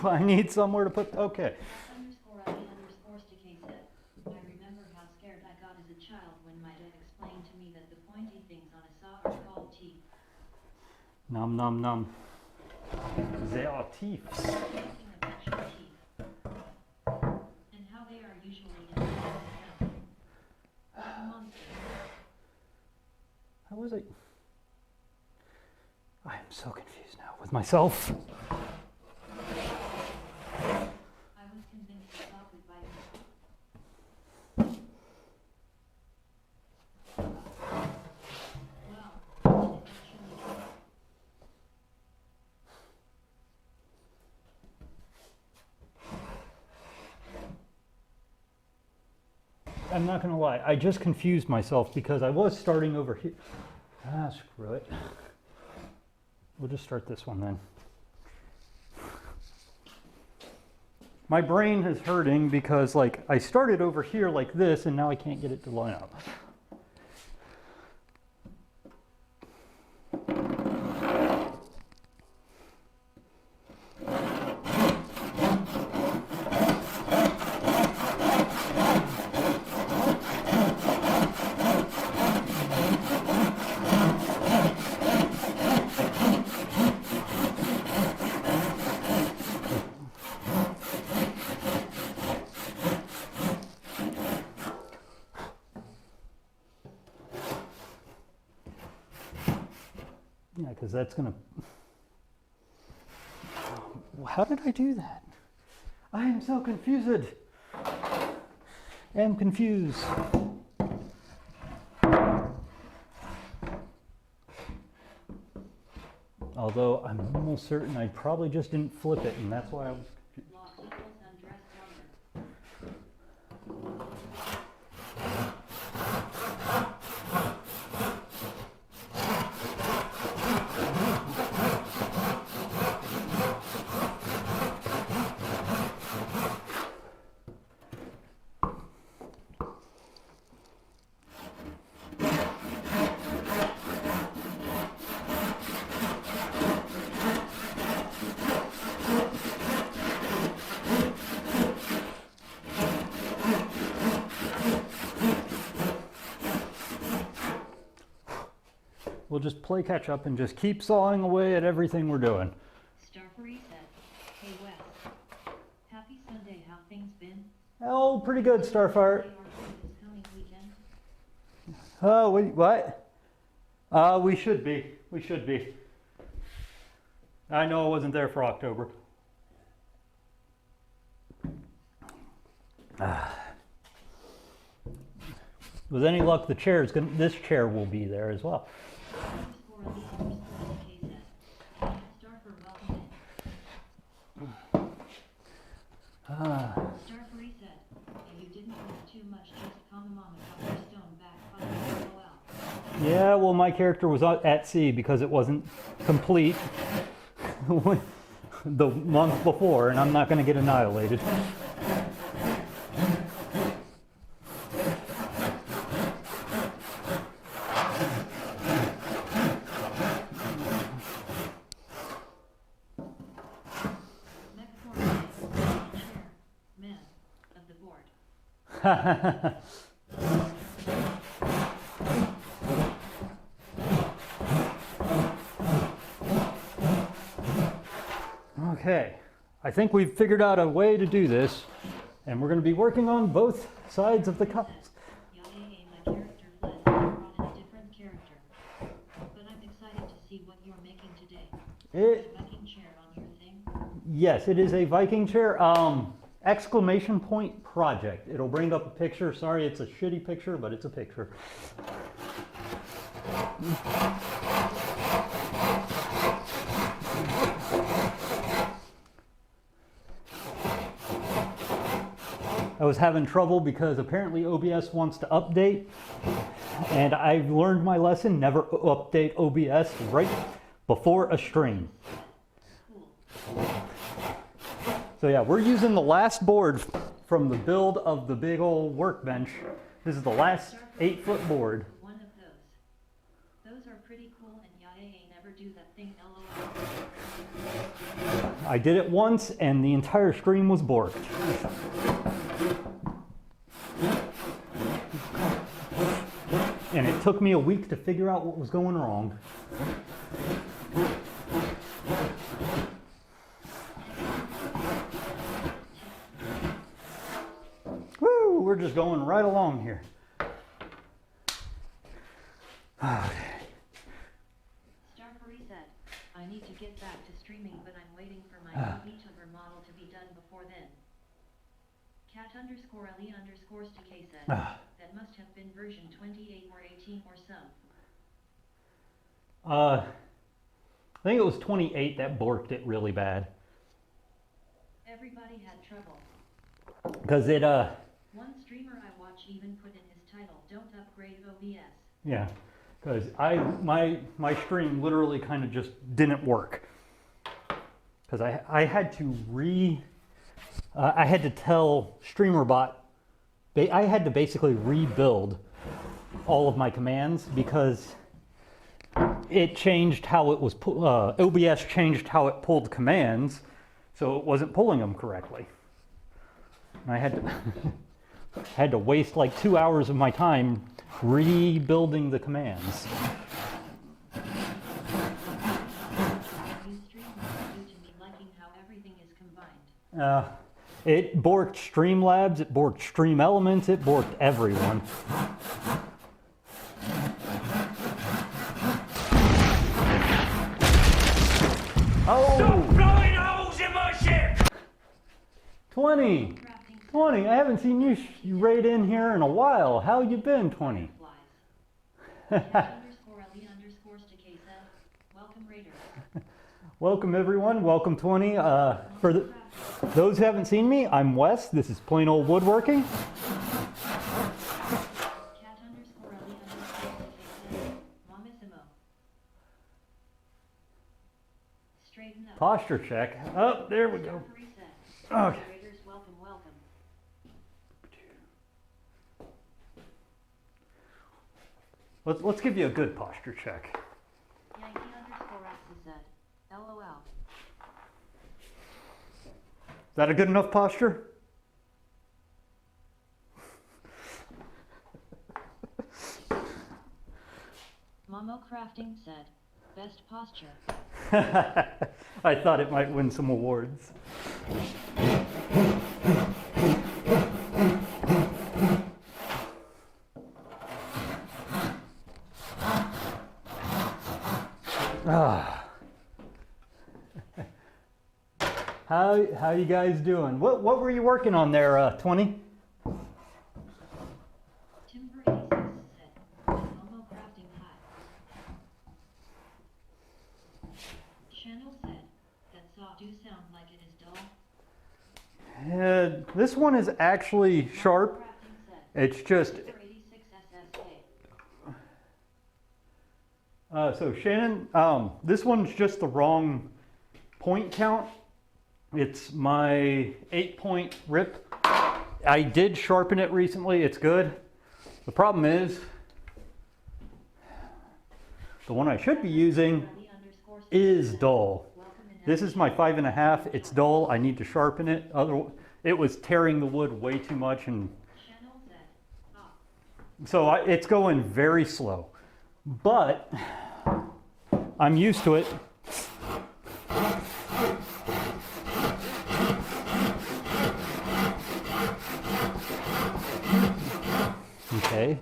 I need somewhere to put, okay. Underscore Ali underscore Stakay said, I remember how scared I got as a child when my dad explained to me that the pointy things on a saw are called teeth. Nom nom nom. They are teeth. Speaking of actual teeth, and how they are usually in the mouth. What a monster. How was it? I am so confused now with myself. I was convinced to stop with Viking. Well, it actually true. I'm not gonna lie, I just confused myself because I was starting over here. Ah, screw it. We'll just start this one then. My brain is hurting because like I started over here like this and now I can't get it to line up. Yeah, because that's gonna. How did I do that? I am so confused. Am confused. Although I'm almost certain I probably just didn't flip it, and that's why I was. Lock equals undressed cover. we'll just play catch up and just keep sawing away at everything we're doing. Starfree said, "Hey Wes, happy Sunday. How things been? Oh, pretty good, Starfire. This coming weekend? Oh, what? We should be. We should be. I know I wasn't there for October. With any luck, this chair will be there as well. Starfree, welcome in. Starfree said, if you didn't miss too much, just come mama got your stone back by LOL. Yeah, well, my character was at sea because it wasn't complete the month before, and I'm not going to get annihilated. Chairman of the board. Okay, I think we've figured out a way to do this, and we're going to be working on both sides of the cups. Yay, my character fled and brought in a different character. But I'm excited to see what you're making today. Viking chair on your thing? Yes, it is a Viking chair. Exclamation point project. It'll bring up a picture. Sorry, it's a shitty picture, but it's a picture. I was having trouble because apparently OBS wants to update, and I've learned my lesson, never update OBS right before a stream. So yeah, we're using the last board from the build of the big old workbench. This is the last 8-foot board. One of those. Those are pretty cool, and Yaya never do that thing LOL. I did it once, and the entire stream was borked. And it took me a week to figure out what was going wrong. Woo, we're just going right along here. Starfree said, I need to get back to streaming, but I'm waiting for my new VTuber model to be done before then. cat_le_STK said, that must have been version 28 or 18 or some. I think it was 28 that borked it really bad. Everybody had trouble. Because it, One streamer I watch even put in his title, don't upgrade OBS. yeah, because my stream literally kind of just didn't work. Because I had to I had to tell StreamerBot, I had to basically rebuild all of my commands because it changed how it was, OBS changed how it pulled commands, so it wasn't pulling them correctly. And I had to waste like 2 hours of my time rebuilding the commands. New stream due to me liking how everything is combined. It borked Streamlabs, it borked Stream Elements, it borked everyone. Stop Oh! blowing holes in my ship! 20! 20, I haven't seen you raid in here in a while. How you been, 20? cat_le_STK said, welcome Raiders. Welcome everyone, welcome 20. For those who haven't seen me, I'm Wes, this is Plain Old Woodworking. cat_le_STK said, Momissimo. Straighten up. Posture check. Oh, there we go. Starfree said, Okay. Raiders, welcome, welcome. Let's give you a good posture check. Yankee_Axis said, LOL. Is that a good enough posture? Momo Crafting said, best posture. I thought it might win some awards. Ah. How you guys doing? What were you working on there, 20? Timber 86 said, Momo Crafting High. Channel said, that saw do sound like it is dull. This one is actually sharp. Crafting said, It's just, Timber 86 SSK. so Shannon, this one's just the wrong point count. It's my 8-point rip. I did sharpen it recently, it's good. The problem is, the one I should be using is dull. This is my 5.5, it's dull, I need to sharpen it. It was tearing the wood way too much, and so it's going very slow. But I'm used to it. Okay.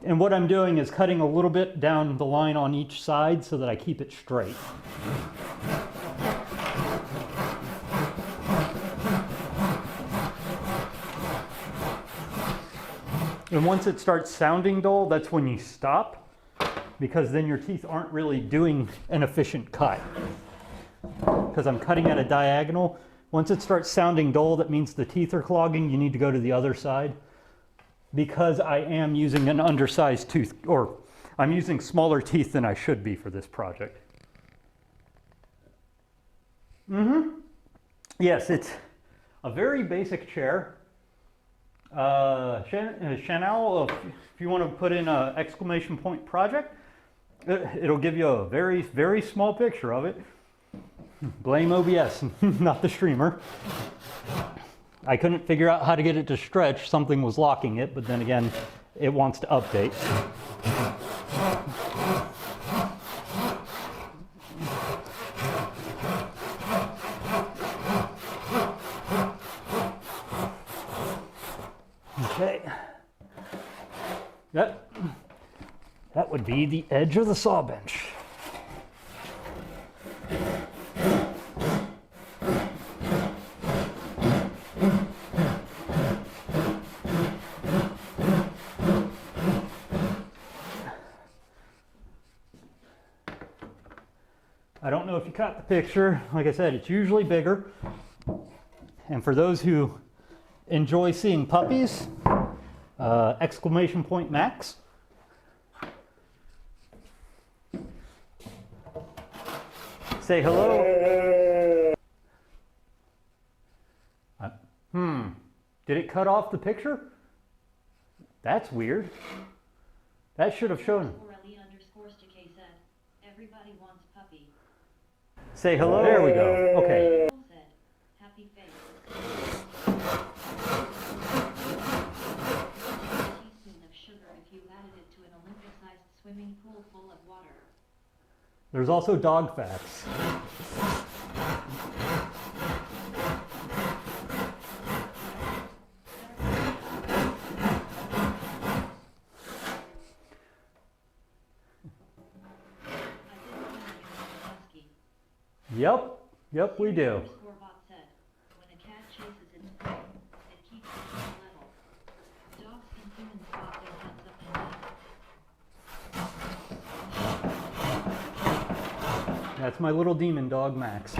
And what I'm doing is cutting a little bit down the line on each side so that I keep it straight. And once it starts sounding dull, that's when you stop, because then your teeth aren't really doing an efficient cut. Because I'm cutting at a diagonal. Once it starts sounding dull, that means the teeth are clogging. You need to go to the other side. Because I am using an undersized tooth, or I'm using smaller teeth than I should be for this project. Yes, it's a very basic chair. Chanel, if you want to put in an exclamation point project, it'll give you a very, very small picture of it. Blame OBS, not the streamer. I couldn't figure out how to get it to stretch. Something was locking it, but then again, it wants to update. Okay. That would be the edge of the saw bench. I don't know if you caught the picture. Like I said, it's usually bigger. And for those who enjoy seeing puppies, exclamation point max. Say hello. Did it cut off the picture? That's weird. That should have shown. Everybody wants puppy. Say hello. There we go. Okay. Said, happy face. Teaspoon of sugar if you added it to an Olympic-sized swimming pool full of water. There's also dog facts. Yep, we do. Said, when a cat chases its prey, it keeps it level. Dogs and humans bob their heads up and down. That's my little demon dog, Max.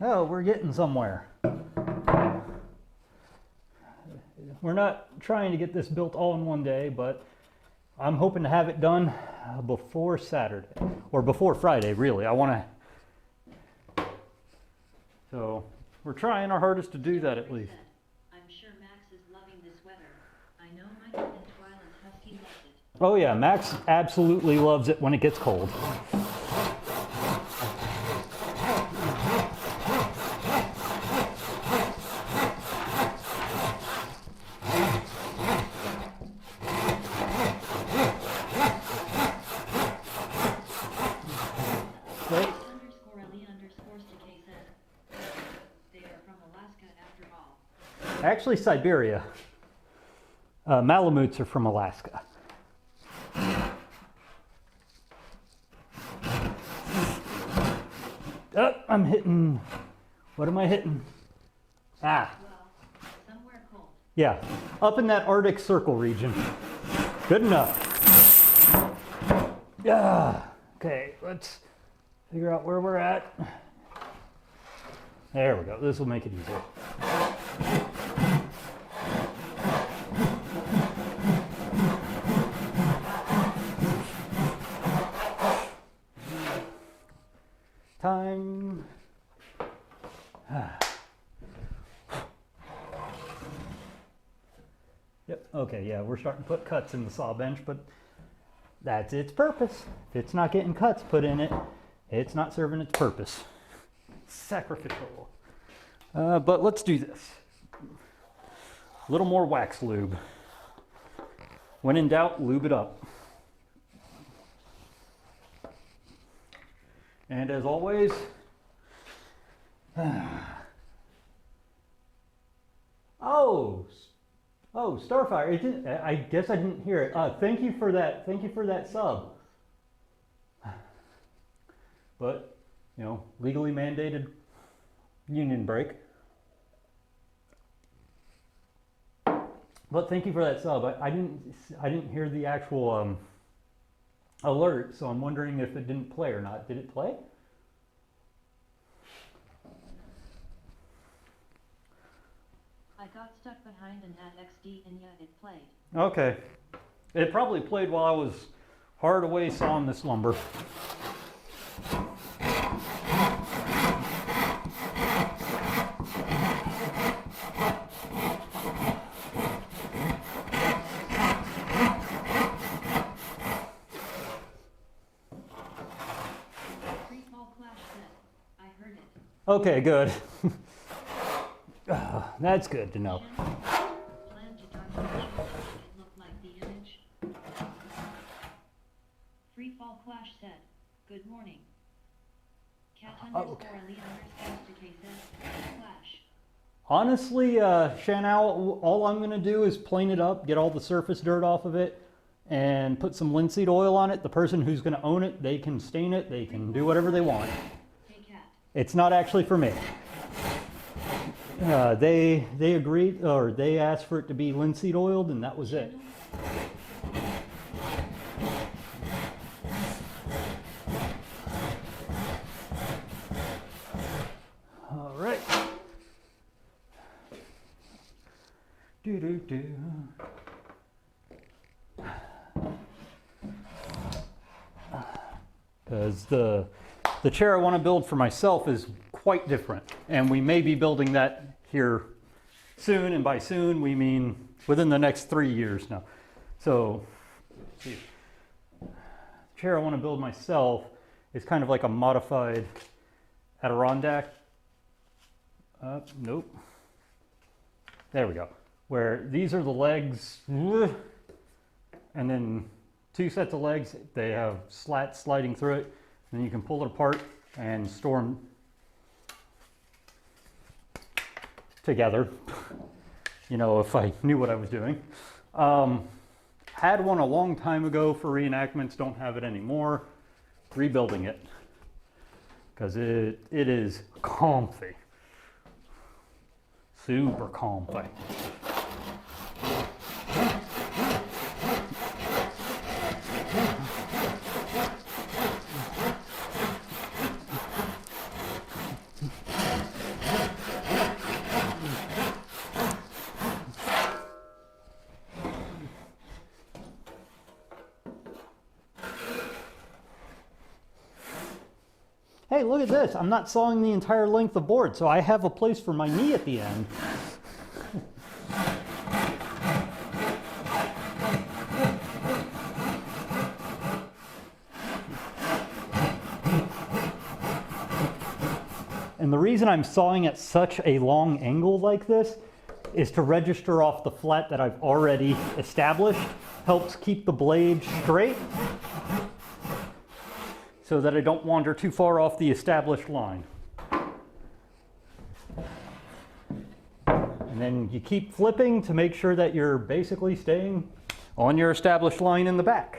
Oh, we're getting somewhere. We're not trying to get this built all in one day, but I'm hoping to have it done before Saturday, or before Friday, really. So we're trying our hardest to do that at least. I'm sure loving this weather. I know my kitten Twyla's husky loves it. Oh yeah, Max absolutely loves it when it gets cold. They are from Alaska after all. Actually, Siberia. Malamutes are from Alaska. Oh, I'm hitting. What am I hitting? Ah, Well, somewhere cold. yeah, up in that Arctic Circle region. Good enough. Yeah. Okay, let's figure out where we're at. There we go. This will make it easier. Time. Yep, okay, yeah, we're starting to put cuts in the saw bench, but that's its purpose. If it's not getting cuts put in it, it's not serving its purpose. Sacrificial. But let's do this. A little more wax lube. When in doubt, lube it up. And as always, oh, Starfire! It didn't, I guess I didn't hear it. Thank you for that. Thank you for that sub. But you know, legally mandated union break. But thank you for that sub. I didn't hear the actual alert, so I'm wondering if it didn't play or not. Did it play? I got stuck behind an ad XD and yet it played. Okay. It probably played while I was hard away sawing this lumber. Free fall clash set. I heard it. Okay, good. That's good to know. Plan to darken the show to make it look like the image. Free fall clash set. Good morning. Cat okay. _ Ali _ to says clash. Honestly, Shanao, all I'm going to do is plane it up, get all the surface dirt off of it, and put some linseed oil on it. The person who's going to own it, they can stain it, they can do whatever they want. Hey cat. It's not actually for me. They agreed, or they asked for it to be linseed oiled, and that was it. All right. Do. Because the chair I want to build for myself is quite different, and we may be building that here soon, and by soon we mean within the next 3 years now. So the chair I want to build myself is kind of like a modified Adirondack. Nope. There we go. Where these are the legs, and then 2 sets of legs. They have slats sliding through it, and then you can pull it apart and store them together. You know, if I knew what I was doing. Had one a long time ago for reenactments, don't have it anymore. Rebuilding it, because it is comfy. Super comfy. Hey, look at this. I'm not sawing the entire length of board, so I have a place for my knee at the end. And the reason I'm sawing at such a long angle like this is to register off the flat that I've already established. Helps keep the blade straight so that I don't wander too far off the established line. And then you keep flipping to make sure that you're basically staying on your established line in the back.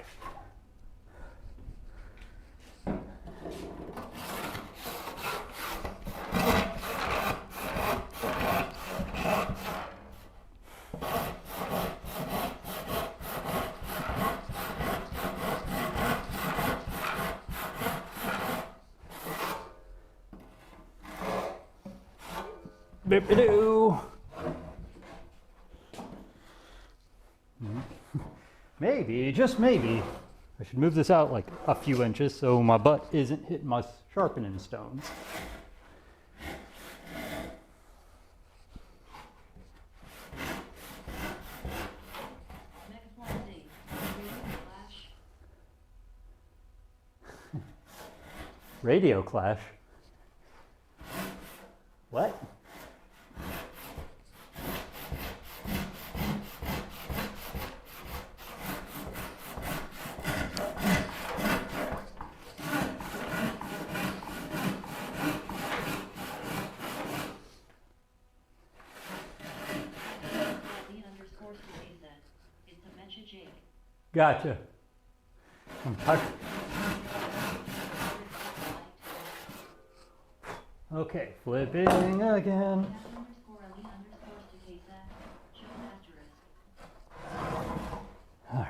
Bippity-doo. Maybe, just maybe, I should move this out like a few inches so my butt isn't hitting my sharpening stones. Radio clash? What? Gotcha. I'm tired. Okay, flipping again. All right.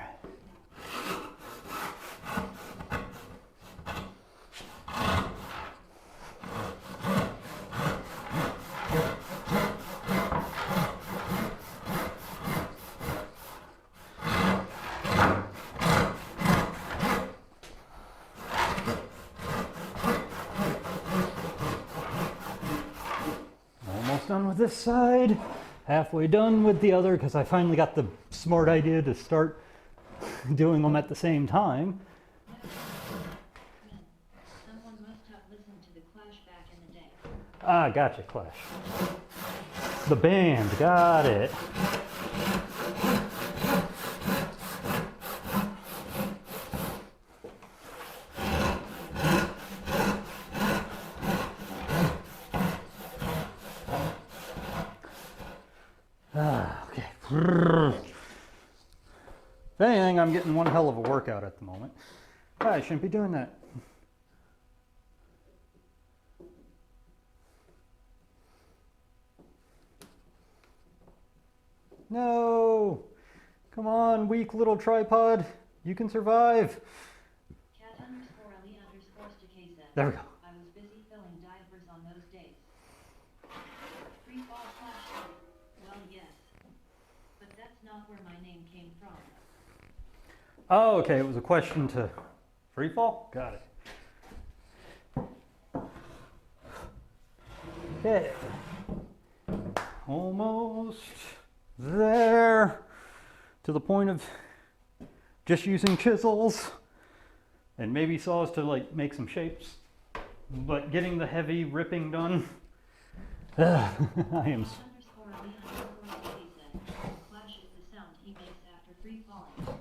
Done with this side, halfway done with the other because I finally got the smart idea to start doing them at the same time. Someone must have listened to the Clash back in the day. Ah, gotcha, Clash. The band, got it. Okay. If anything, I'm getting one hell of a workout at the moment. I shouldn't be doing that. No! Come on, weak little tripod. You can survive. There we go. I was busy filling diapers on those days. Free fall flash. Well, yes. But that's not where my name came from. Oh, okay. It was a question to free fall? Got it. Okay. Almost there. To the point of just using chisels and maybe saws to like make some shapes. But getting the heavy ripping done. I am. Clash is the sound he makes after free falling.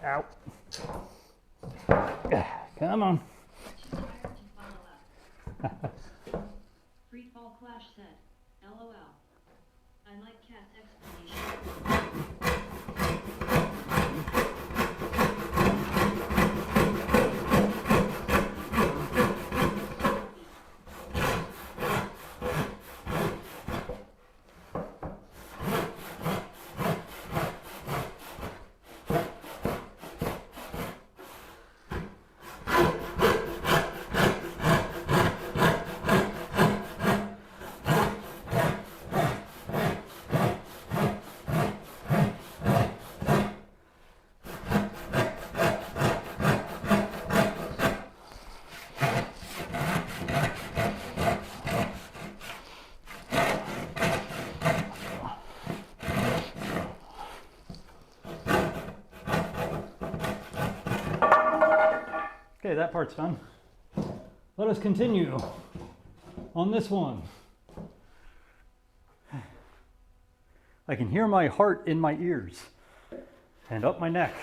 Ow. Come on. Too tired to follow up. Free fall Clash said, LOL. I like Cat's explanation. that part's done. Let us continue on this one. I can hear my heart in my ears and up my neck.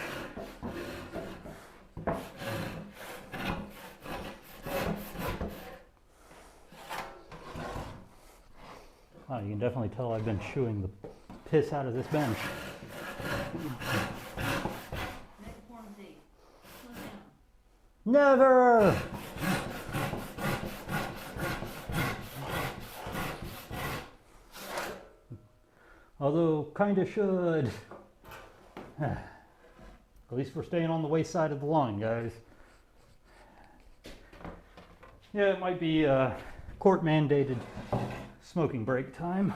Wow, you can definitely tell I've been chewing the piss out of this bench. Metform Z. Slow down. Never! Although, kinda should. At least we're staying on the waste side of the line, guys. Yeah, it might be court mandated smoking break time.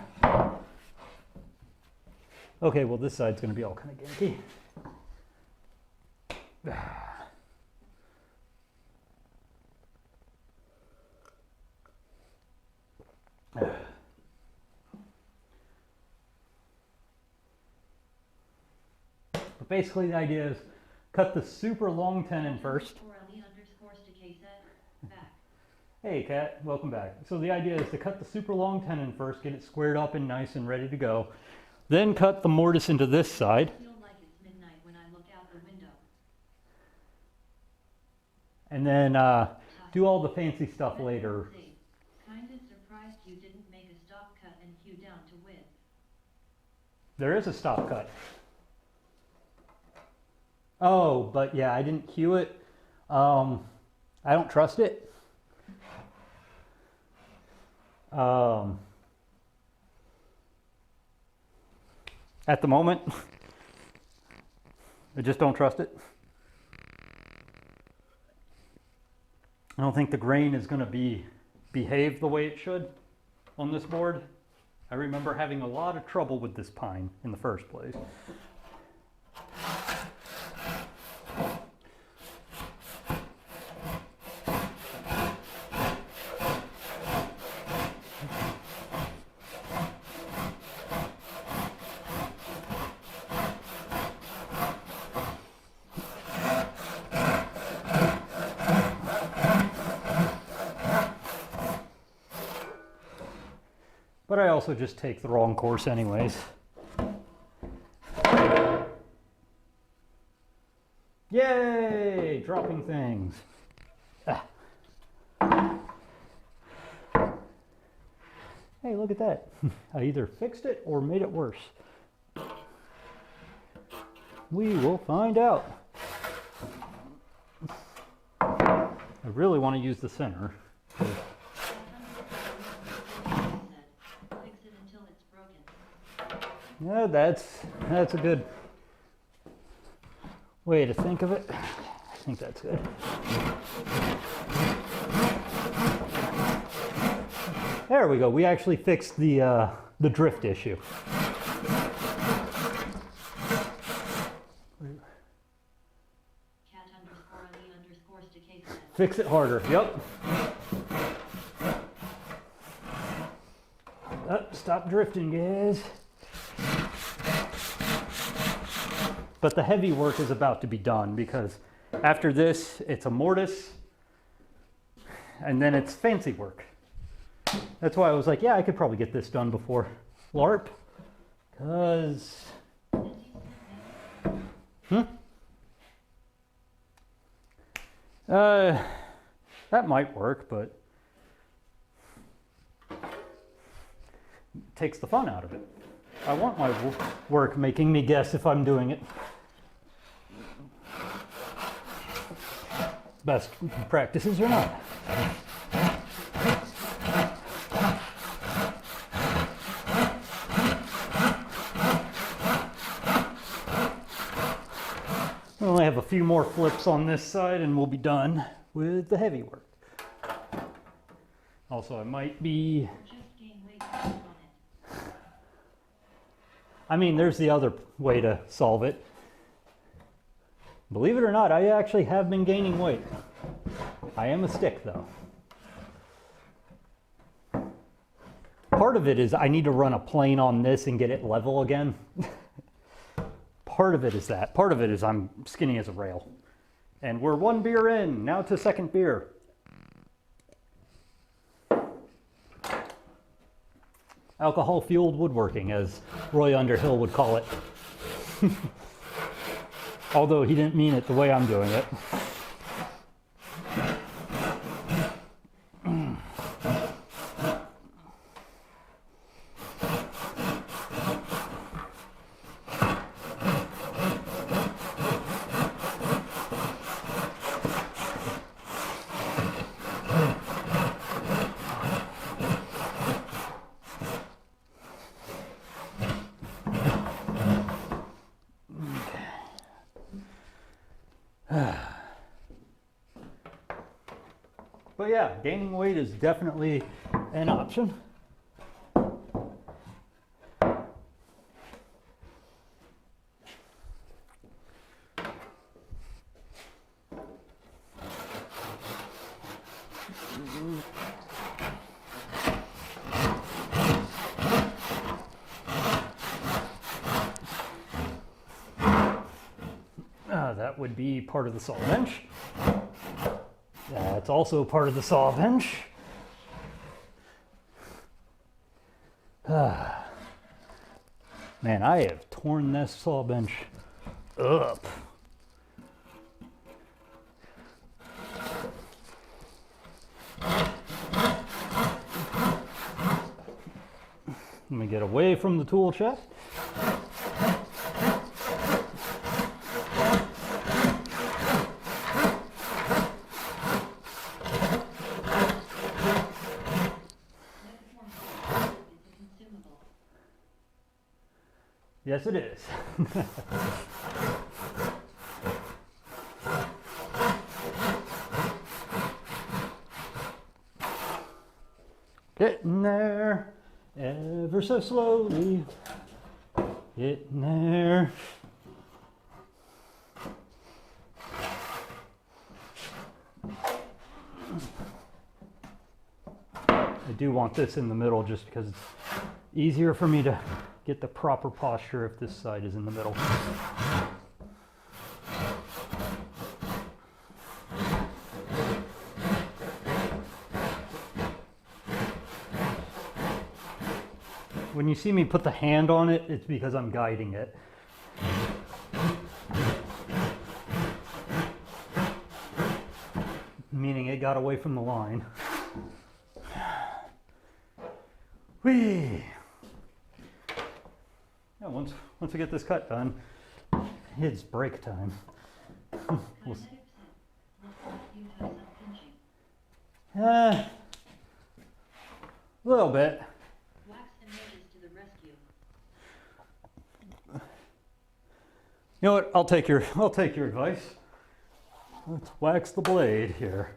Okay, well this side's gonna be all kind of ginky. But basically the idea is cut the super long tenon first. Back. Hey Kat, welcome back. So the idea is to cut the super long tenon first, get it squared up and nice and ready to go. Then cut the mortise into this side. I feel like it's midnight when I look out the window. And then do all the fancy stuff later. Kinda surprised you didn't make a stop cut and hew down to width. There is a stop cut. Oh, but yeah, I didn't hew it. I don't trust it. At the moment, I just don't trust it. I don't think the grain is going to behave the way it should on this board. I remember having a lot of trouble with this pine in the first place. But I also just take the wrong course anyways. Yay! Dropping things. Ah. Hey, look at that. I either fixed it or made it worse. We will find out. I really want to use the center. Fix it until it's broken. Yeah, that's a good way to think of it. I think that's good. There we go. We actually fixed the drift issue. Fix it harder. Yep. Stop drifting, guys. But the heavy work is about to be done because after this, it's a mortise and then it's fancy work. That's why I was like, yeah, I could probably get this done before LARP. Because... that might work, but it takes the fun out of it. I want my work making me guess if I'm doing it. Best practices or not. We only have a few more flips on this side and we'll be done with the heavy work. Also, I might be... I mean, there's the other way to solve it. Believe it or not, I actually have been gaining weight. I am a stick, though. Part of it is I need to run a plane on this and get it level again. Part of it is that. Part of it is I'm skinny as a rail. And we're one beer in, now to second beer. Alcohol-fueled woodworking, as Roy Underhill would call it. Although he didn't mean it the way I'm doing it. But yeah, gaining weight is definitely an option. That would be part of the saw bench. That's also part of the saw bench. Man, I have torn this saw bench up. Let me get away from the tool chest. Yes, it is. Getting there, ever so slowly. Getting there. I do want this in the middle just because it's easier for me to get the proper posture if this side is in the middle. When you see me put the hand on it, it's because I'm guiding it. Meaning it got away from the line. Whee! Yeah, once we get this cut done, it's break time. We'll a little bit. Wax and wedges to the rescue. You know what? I'll take your advice. Let's wax the blade here.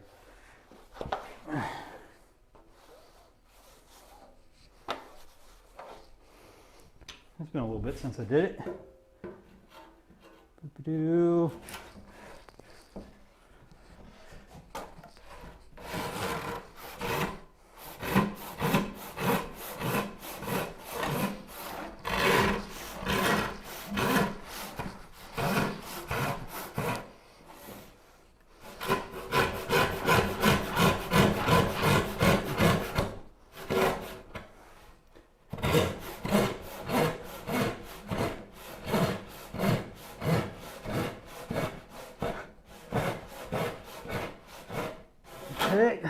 It's been a little bit since I did it. Boop-a-doo. Okay.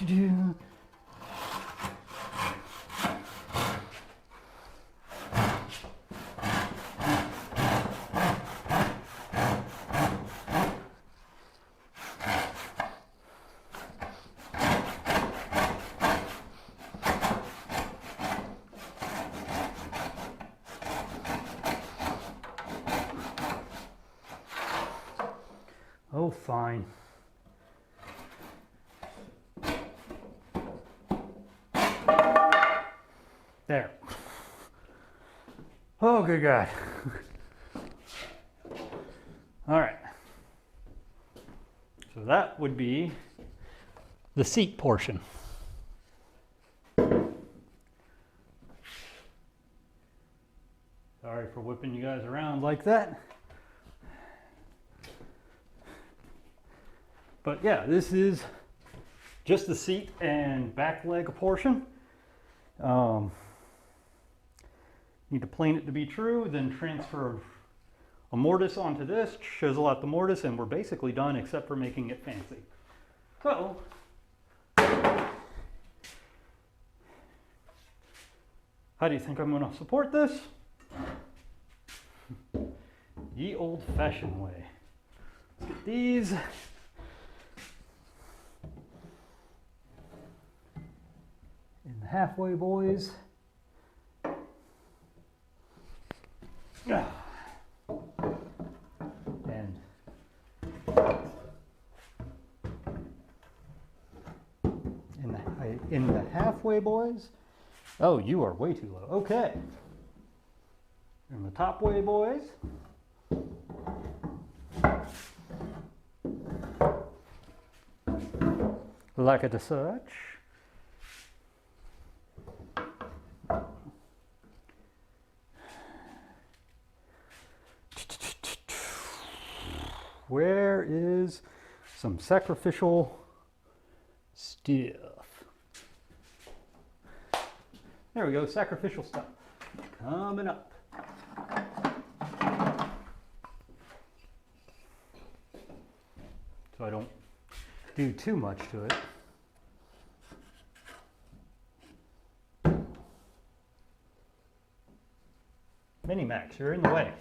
Do. Oh, fine. There. Oh, good God. All right. So that would be the seat portion. Sorry, Sorry for whipping you guys around like that. But yeah, this is just the seat and back leg portion. Need to plane it to be true, then transfer a mortise onto this, chisel out the mortise, and we're basically done except for making it fancy. So, how do you think I'm going to support this? Ye old-fashioned way. Let's get these. In the halfway boys. And in the halfway boys. Oh, you are way too low. Okay. In the top way boys. Like it as such. Where is some sacrificial stuff? There we go, sacrificial stuff. Coming up. So I don't do too much to it. Minimax, you're in the way.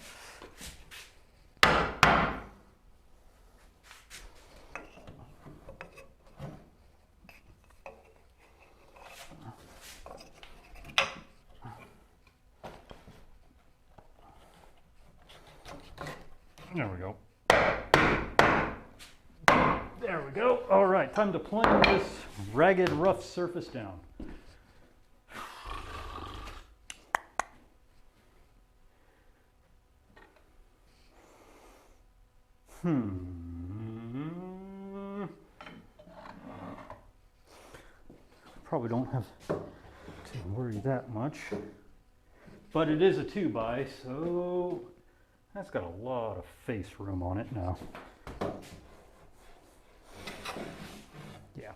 There we go. There we go. All right, time to plane this ragged, rough surface down. Probably don't have to worry that much, but it is a 2x, so that's got a lot of face room on it now. Yeah,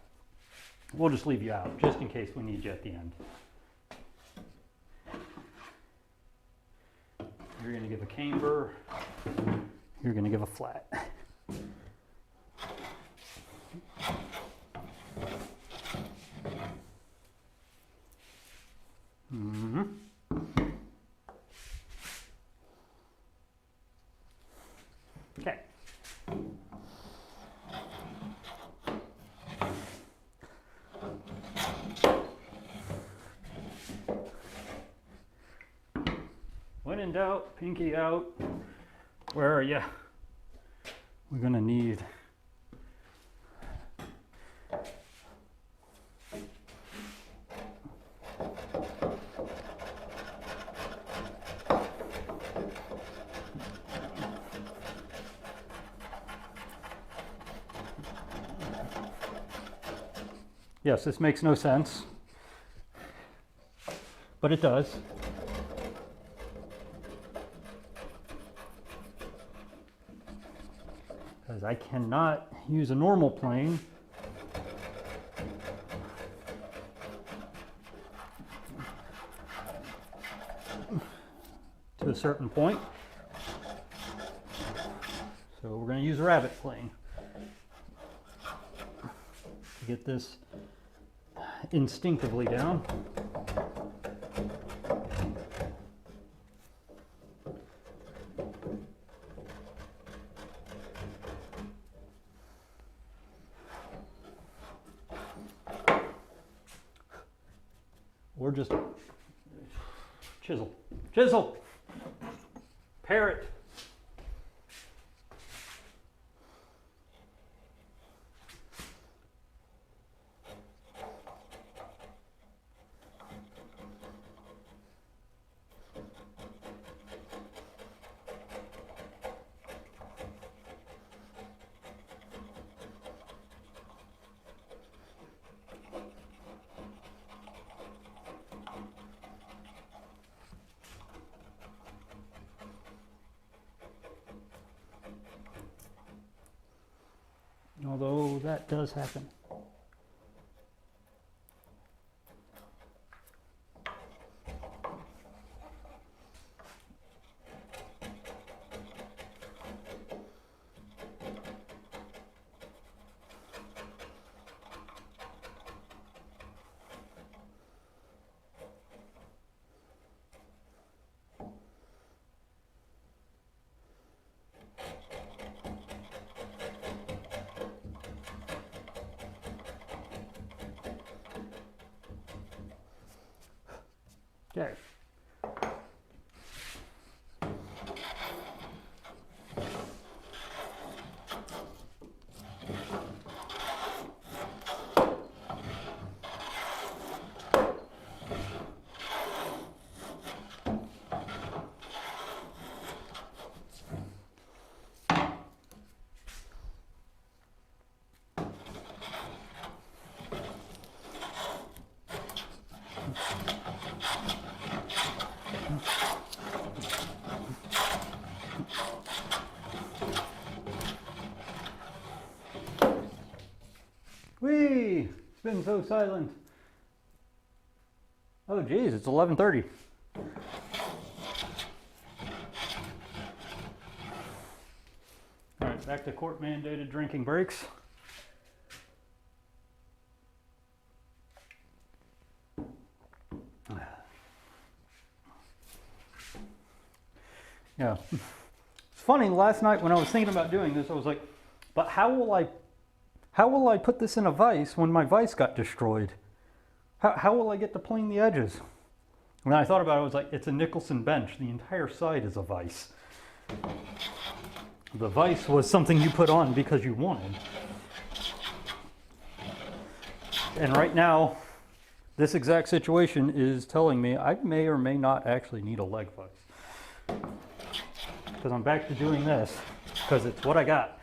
we'll just leave you out just in case we need you at the end. You're going to give a camber, you're going to give a flat. Okay. When in doubt, pinky out. Where are you? We're gonna need Yes, this makes no sense, but it does. Because I cannot use a normal plane to a certain point. So we're going to use a rabbet plane to get this instinctively down. Or just chisel, chisel, parrot. that does happen. Okay. Whee! It's been so silent. Oh geez, it's 11:30. All right, back to court mandated drinking breaks. Yeah. It's funny, last night when I was thinking about doing this, I was like, but how will I put this in a vise when my vise got destroyed? How will I get to plane the edges? When I thought about it, I was like, it's a Nicholson bench. The entire side is a vise. The vise was something you put on because you wanted. And right now, this exact situation is telling me I may or may not actually need a leg vise. Because I'm back to doing this, because it's what I got.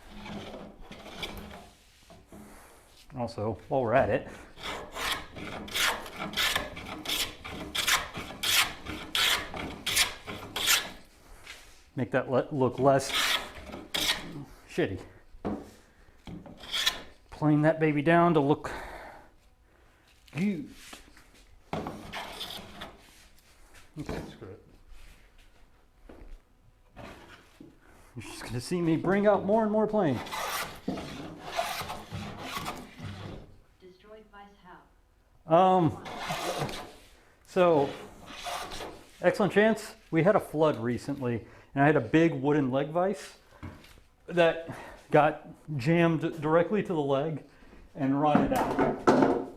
Also, while we're at it, make that look less shitty. Plane that baby down to look good. Okay, screw it. You're just gonna see me bring out more and more plane. Destroyed vice how? So, excellent chance. We had a flood recently, and I had a big wooden leg vise that got jammed directly to the leg and rotted out.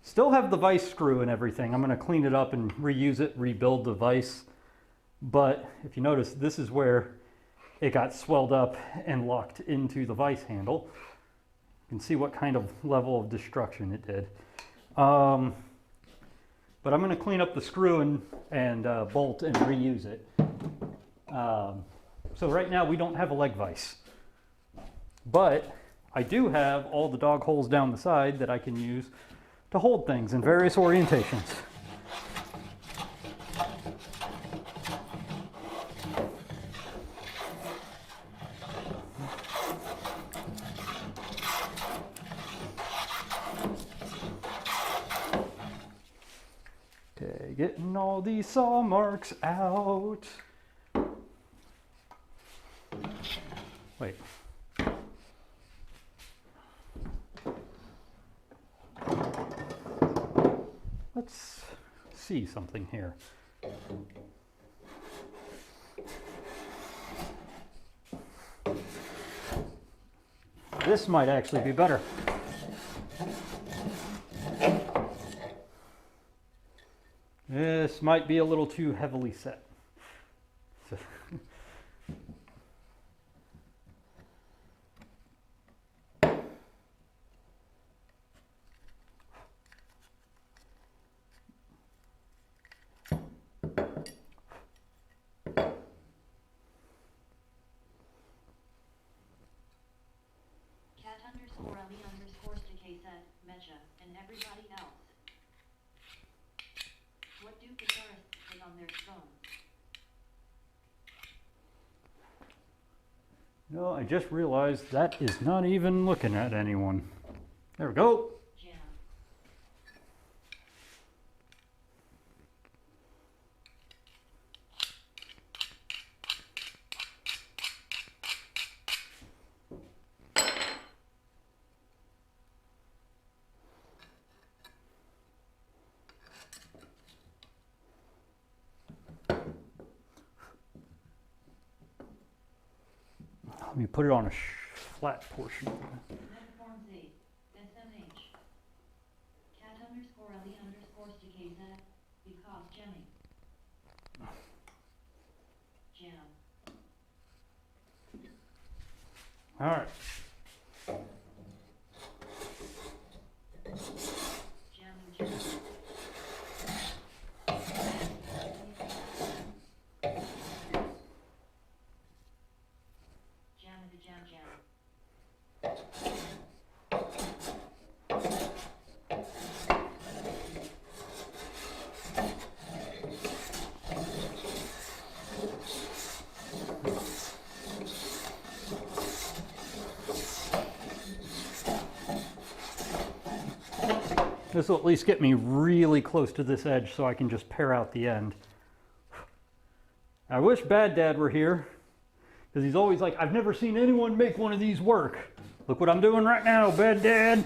Still have the vise screw and everything. I'm going to clean it up and reuse it, rebuild the vise. But if you notice, this is where it got swelled up and locked into the vise handle. You can see what kind of level of destruction it did. But I'm going to clean up the screw and bolt and reuse it. So right now we don't have a leg vise. But I do have all the dog holes down the side that I can use to hold things in various orientations. Okay, getting all these saw marks out. Wait. Let's see something here. This might actually be better. This might be a little too heavily set. _Ali_Stakesa, Mecha, and everybody else. What do guitarists put on their scones? No, I just realized that is not even looking at anyone. There we go. Jam. Let me put it on a flat portion. Netform Z. SMH. Cat underscore LE underscore sticky Z. Because Jemmy. Jam. All right. Jamming jam. Jam the jam jam. This will at least get me really close to this edge so I can just pare out the end. I wish Bad Dad were here, because he's always like, I've never seen anyone make one of these work. Look what I'm doing right now, Bad Dad.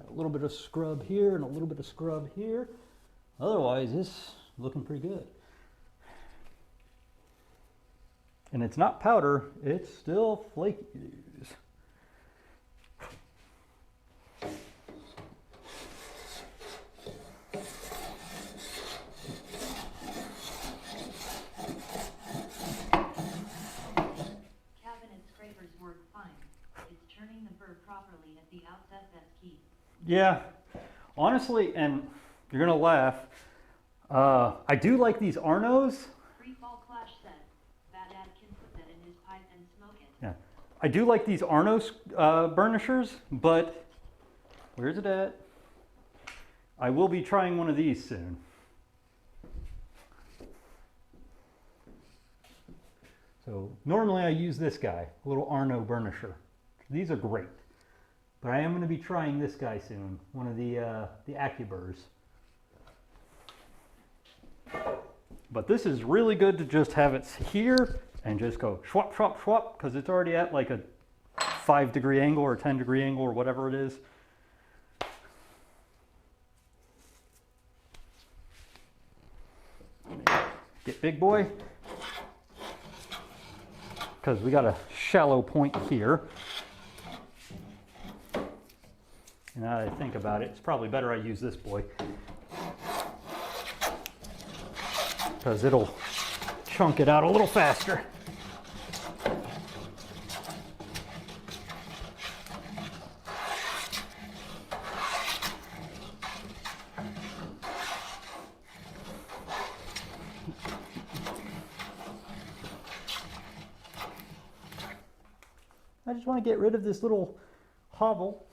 A little bit of scrub here and a little bit of scrub here. Otherwise, it's looking pretty good. And it's not powder, it's still flaky. Cabinet scrapers work fine. It's turning the fur properly at the outset that's key. Yeah, honestly, and you're gonna laugh, I do like these Arnos. Free fall clash said. Bad Dad can put that in his pipe and smoke it. Yeah, I do like these Arnos burnishers, but where's it at? I will be trying one of these soon. So normally I use this guy, a little Arno burnisher. These are great, but I am going to be trying this guy soon, one of the AccuBurs. But this is really good to just have it here and just go swap, swap, swap, because it's already at like a 5-degree angle or 10-degree angle or whatever it is. Get big boy, because we got a shallow point here. And now that I think about it, it's probably better I use this boy, because it'll chunk it out a little faster. I just want to get rid of this little hobble.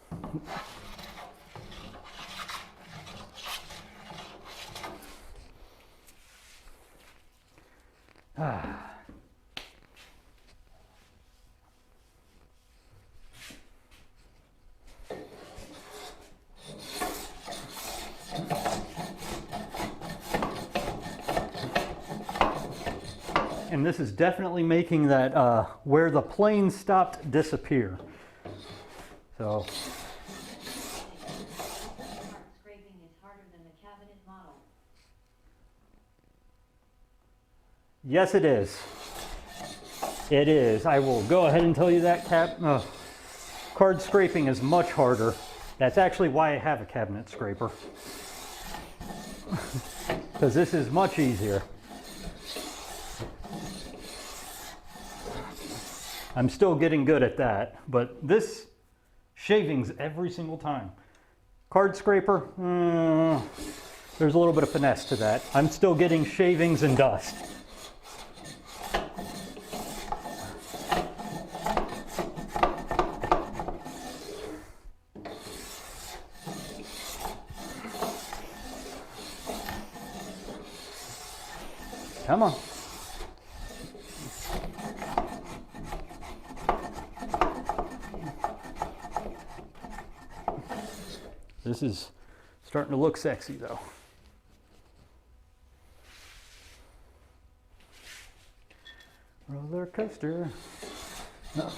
And this is definitely making that where the plane stopped disappear. So Scraping is harder than the cabinet model. yes, it is. It is. I will go ahead and tell you that card scraping is much harder. That's actually why I have a cabinet scraper. Because this is much easier. I'm still getting good at that, but this shavings every single time. Card scraper, there's a little bit of finesse to that. I'm still getting shavings and dust. Come on. This is starting to look sexy though. Roller coaster. No.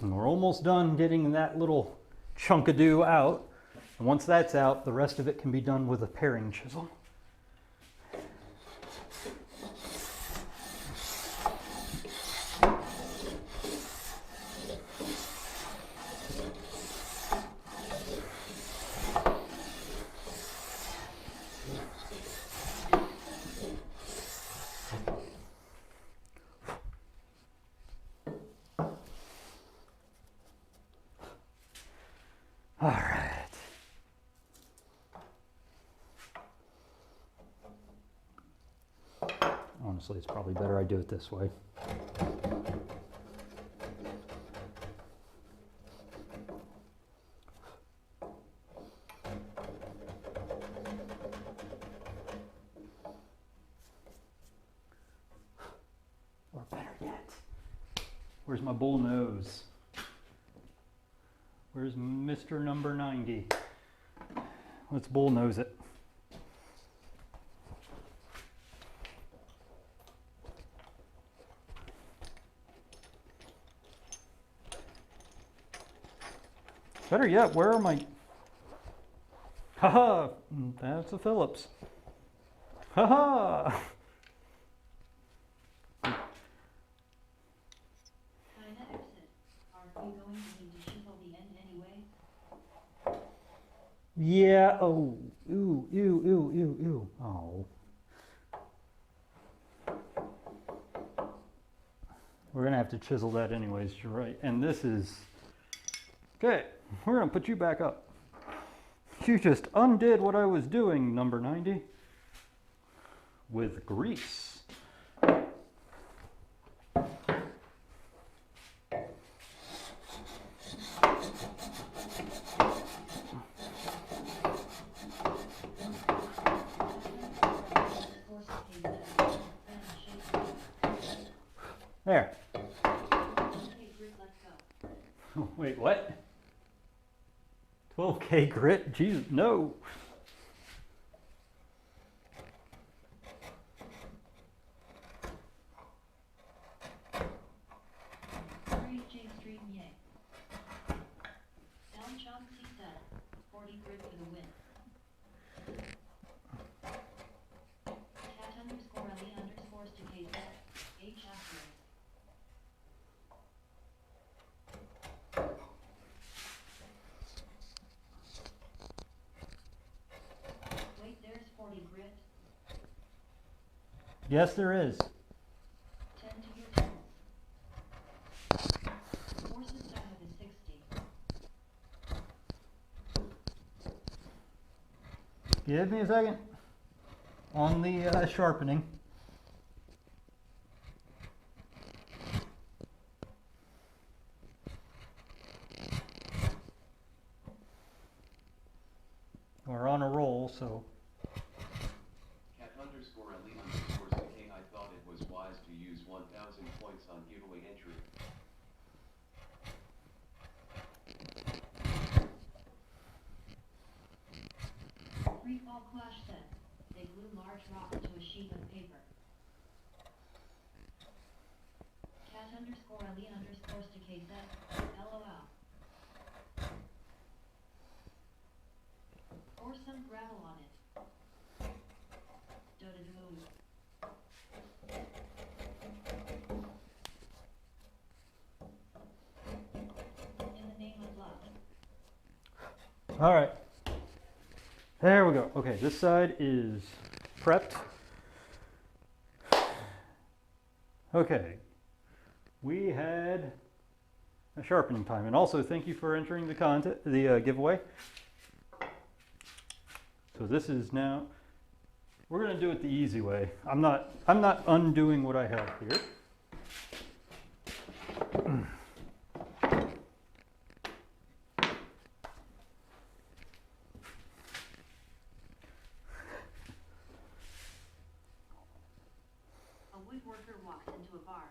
And we're almost done getting that little chunk-a-doo out. And once that's out, the rest of it can be done with a paring chisel. All right. Honestly, it's probably better I do it this way. Or better yet, where's my bull nose? Where's Mr. Number 90? Let's bullnose it. Better yet, where are my... Haha! That's a Phillips. Haha! Yeah, oh, ooh, ew, ew, ew, ew. Oh. We're gonna have to chisel that anyways, you're right. And this is, okay, we're gonna put you back up. You just undid what I was doing, number 90, with grease. There. Oh, wait, what? 12K grit? Jesus, no. Yes, there is. 10 to your turn. Forces start with a 60. Give me a second. On the sharpening. We're on a roll, so. I thought it was wise to use 1,000 points on giveaway entry. Free fall clash set. They glue large rock to a sheet of paper. cat_Ali_stk set. LOL. Pour some gravel on it. Do-do-do. All right. There we go. Okay, this side is prepped. Okay. We had a sharpening time, and also thank you for entering the giveaway. So this is now, we're going to do it the easy way. I'm not undoing what I have here. A woodworker walks into a bar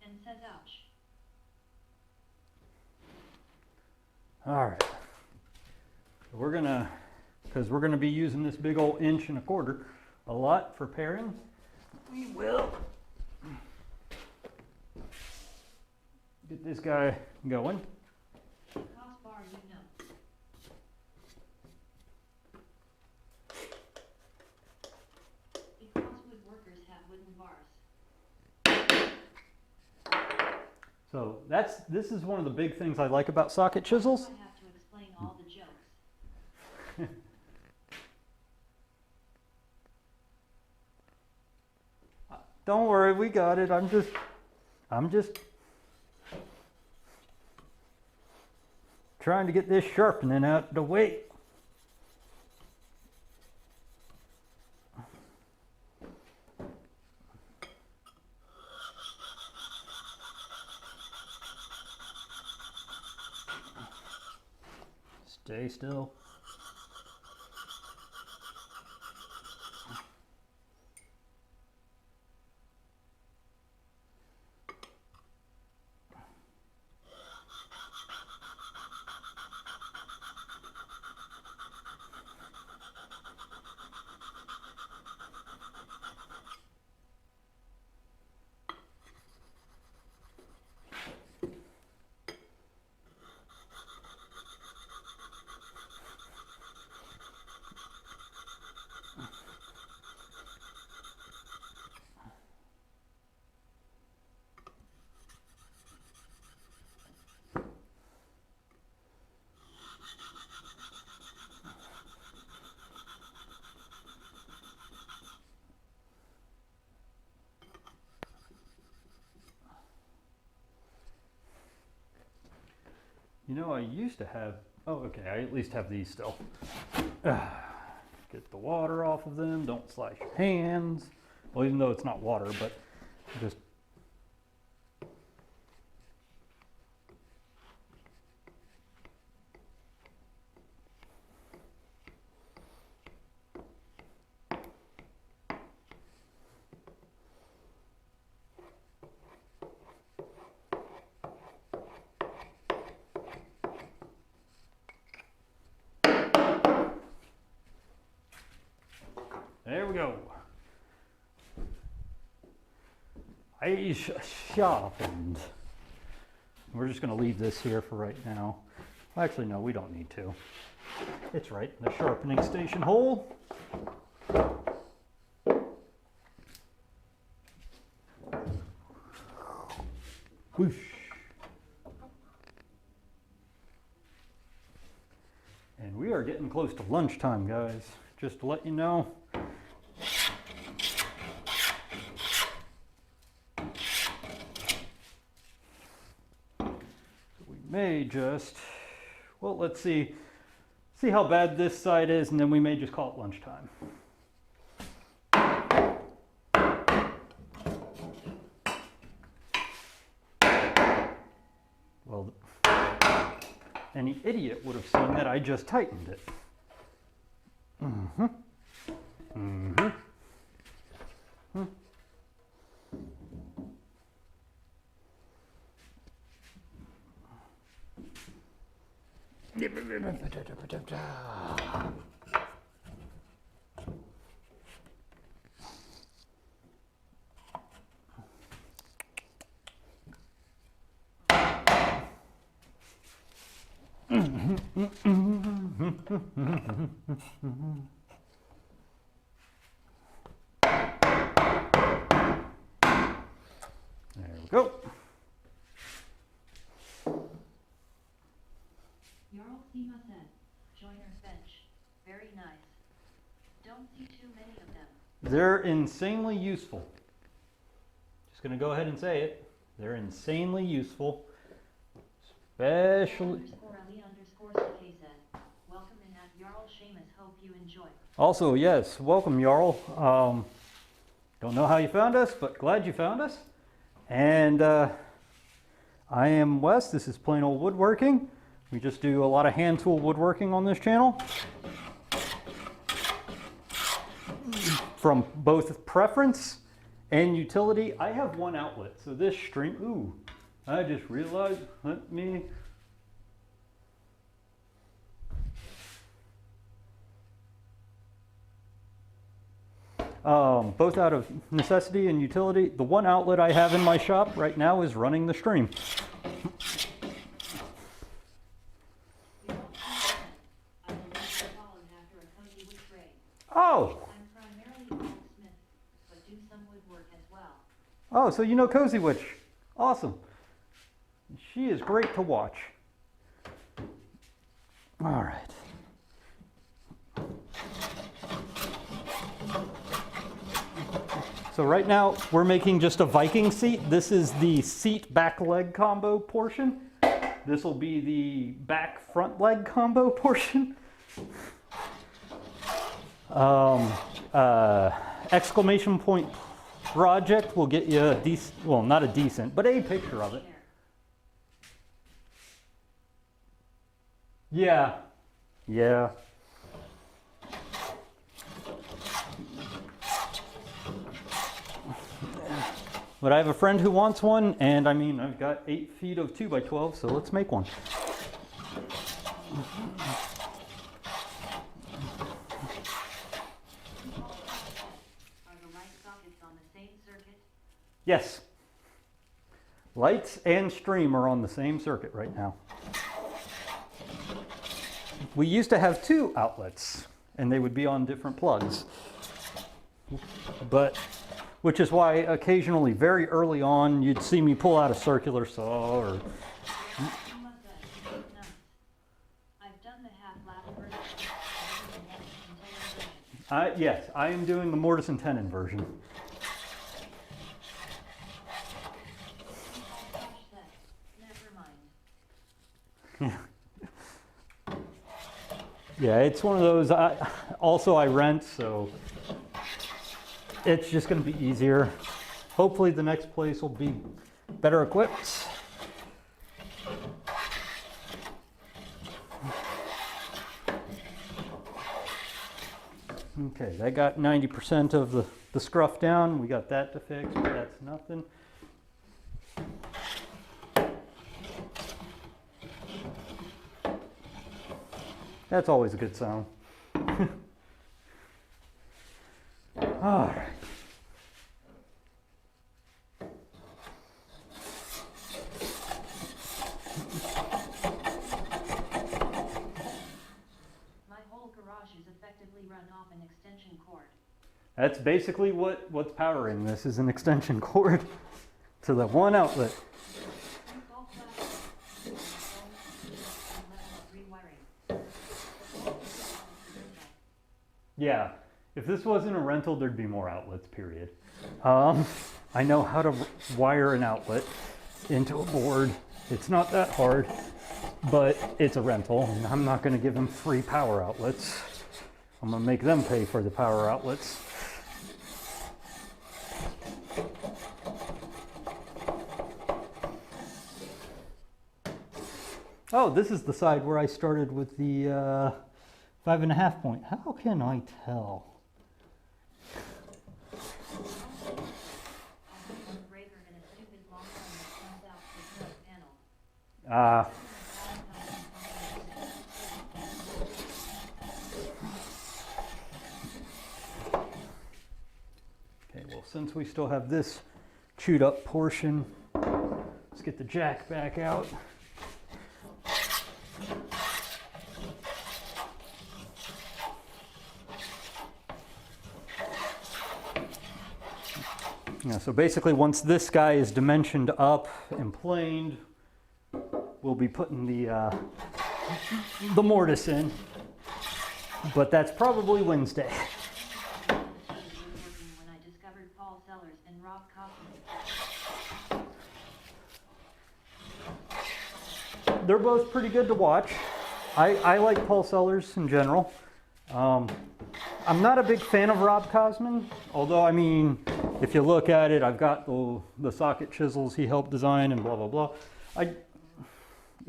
and says, ouch. All right. So we're gonna, because we're gonna be using this big old 1.25 inch a lot for pairing, we will get this guy going. Crossbar, you know. Because woodworkers have wooden bars. So this is one of the big things I like about socket chisels. I have to explain all the jokes. Don't worry, we got it. I'm just trying to get this sharpening out the way. Stay still. You know, I used to have, oh, okay, I at least have these still. Get the water off of them, don't slash your hands. Well, even though it's not water, but just. There we go. I sharpened. We're just going to leave this here for right now. Actually, no, we don't need to. It's right in the sharpening station hole. Whoosh. And we are getting close to lunchtime, guys. Just to let you know. May just, well, let's see how bad this side is, and then we may just call it lunchtime. Well, any idiot would have seen that I just tightened it. Mm-hmm. Mm-hmm. Hmm. There we go. Simasen, joiner's bench. Very nice. Don't see too many of them. They're insanely useful. Just gonna go ahead and say it. They're insanely useful. Especially. _Ali_KZ. Welcome in at Jarl Seamus. Hope you enjoy. Also, yes, welcome, Jarl. Don't know how you found us, but glad you found us. And I am Wes. This is Plain Old Woodworking. We just do a lot of hand tool woodworking on this channel. From both preference and utility. I have one outlet, so this stream, ooh, I just realized, let me, both out of necessity and utility. The one outlet I have in my shop right now is running the stream. Oh! Oh, so you know Cozy Witch. Awesome. She is great to watch. All right. So right now we're making just a Viking seat. This is the seat back leg combo portion. This will be the back front leg combo portion. Exclamation point project will get you a decent, well, not a decent, but a picture of it. Yeah. Yeah. But I have a friend who wants one, and I mean, I've got 8 feet of 2x12, so let's make one. Yes. Lights and stream are on the same circuit right now. We used to have 2 outlets, and they would be on different plugs. But, which is why occasionally, very early on, you'd see me pull out a circular saw or... Yes, I am doing the mortise and tenon version. Yeah, it's one of those, I rent, so it's just going to be easier. Hopefully the next place will be better equipped. Okay, that got 90% of the scruff down. We got that to fix, but that's nothing. That's always a good sound. All right. My whole garage is effectively run off an extension cord. That's basically what's powering this, is an extension cord to the one outlet. Yeah, if this wasn't a rental, there'd be more outlets, period. I know how to wire an outlet into a board. It's not that hard, but it's a rental, and I'm not going to give them free power outlets. I'm going to make them pay for the power outlets. Oh, this is the side where I started with the 5.5 point. How can I tell? Okay, well, since we still have this chewed up portion, let's get the jack back out. Yeah, so basically once this guy is dimensioned up and planed, we'll be putting the the mortise in, but that's probably Wednesday. When I discovered Paul Sellers and Rob Kaufman. They're both pretty good to watch. I like Paul Sellers in general. I'm not a big fan of Rob Kaufman, although, I mean, if you look at it, I've got the socket chisels he helped design and blah, blah, blah.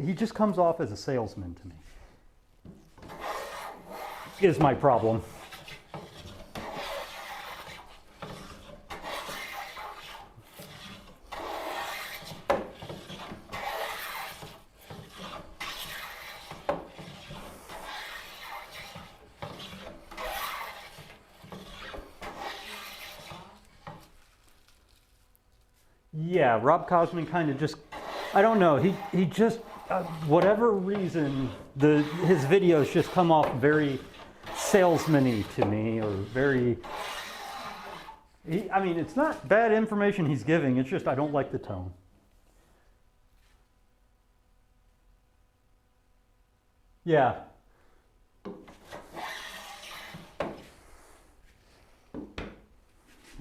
He just comes off as a salesman to me, is my problem. Yeah, Rob Kaufman kind of just, I don't know, he just, whatever reason, his videos just come off very salesman-y to me, or very, I mean, it's not bad information he's giving, it's just I don't like the tone. Yeah.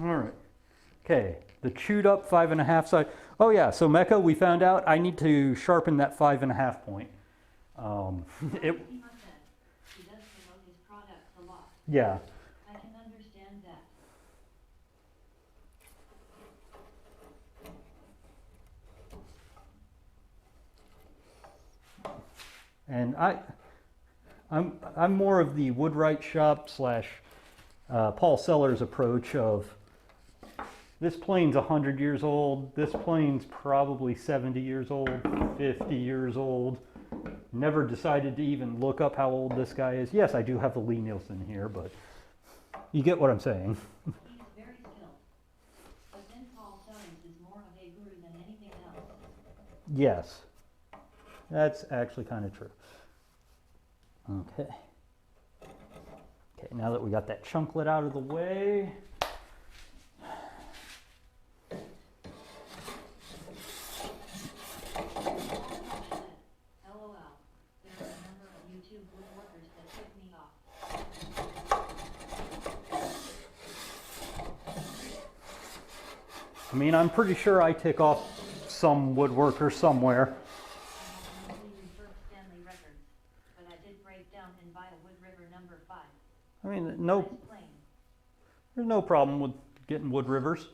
All right. Okay. The chewed up 5.5 side. Oh yeah, so Mecca, we found out I need to sharpen that 5.5 point. He does promote his products a lot. Yeah. I can understand that. And I'm more of the Woodwright shop slash Paul Sellers approach of, this plane's 100 years old, this plane's probably 70 years old, 50 years old. Never decided to even look up how old this guy is. Yes, I do have the Lee Nielsen here, but you get what I'm saying. He's very skilled. But then Paul Sellers is more of a guru than anything else. Yes, that's actually kind of true. Okay. Okay, now that we got that chunklet out of the way, LOL. There are a number of YouTube woodworkers that took me off. I mean, I'm pretty sure I tick off some woodworker somewhere. I only reserved Stanley records, but I did break down and buy a Wood River number 5. I mean, Nice plane. there's no problem with getting Wood Rivers.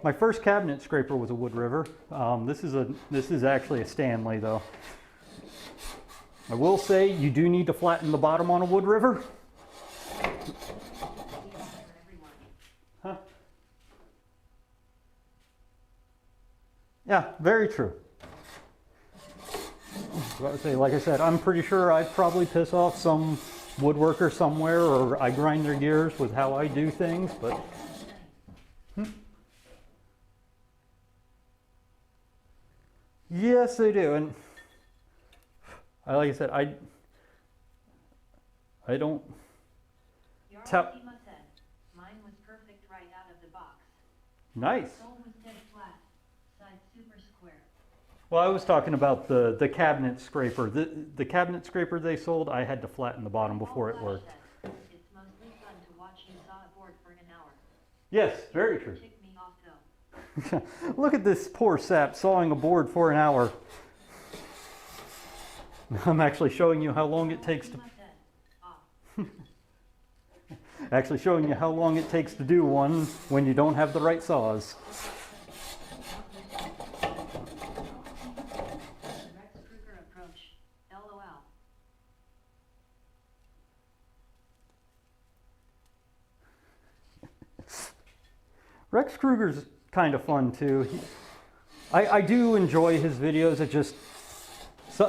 My first cabinet scraper was a Wood River. This is actually a Stanley though. I will say you do need to flatten the bottom on a Wood River. Huh? Yeah, very true. Like I said, I'm pretty sure I'd probably piss off some woodworker somewhere, or I grind their gears with how I do things, but yes, they do. And like I said, I don't Your tell. Ultima said, mine was perfect right out of the box. Nice. Sole was dead flat, side super square. Well, I was talking about the cabinet scraper. The cabinet scraper they sold, I had to flatten the bottom before it worked. It's mostly fun to watch you saw a board for an hour. Yes, very true. Tick me off though. Look at this poor sap sawing a board for an hour. I'm actually showing you how long it takes to actually showing you how long it takes to do one when you don't have the right saws. Rex Kruger approach. LOL. Rex Kruger's kind of fun too. I do enjoy his videos.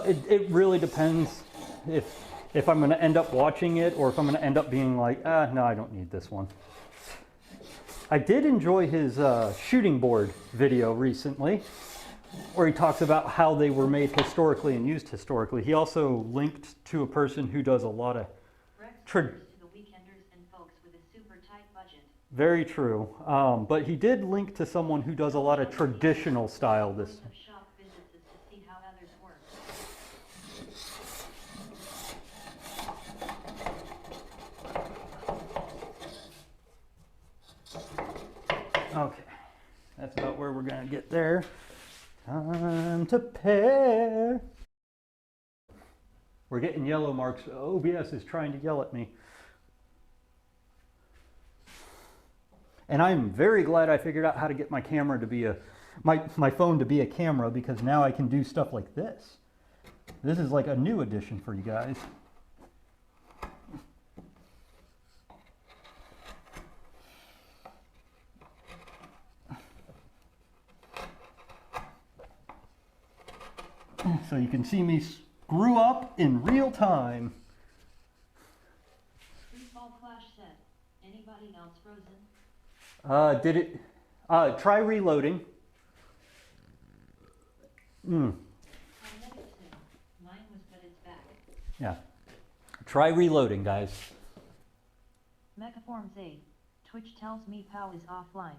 It really depends if I'm going to end up watching it or if I'm going to end up being like, no, I don't need this one. I did enjoy his shooting board video recently, where he talks about how they were made historically and used historically. He also linked to a person who does a lot of Rex Tra- refers to the weekenders and folks with a super tight budget. very true. But he did link to someone who does a lot of traditional style. The point of shop visits is to see how others work. gonna get there. Time to pair. We're getting yellow marks. OBS is trying to yell at me. And I'm very glad I figured out how to get my camera to be my phone to be a camera, because now I can do stuff like this. This is like a new addition for you guys. So you can see me screw up in real time. Freefall Clash said, anybody else frozen? Did it? Try reloading. Kinetic said, mine was, but it's back. Yeah. Try reloading, guys. Mechaforms 8, Twitch tells me POW is offline.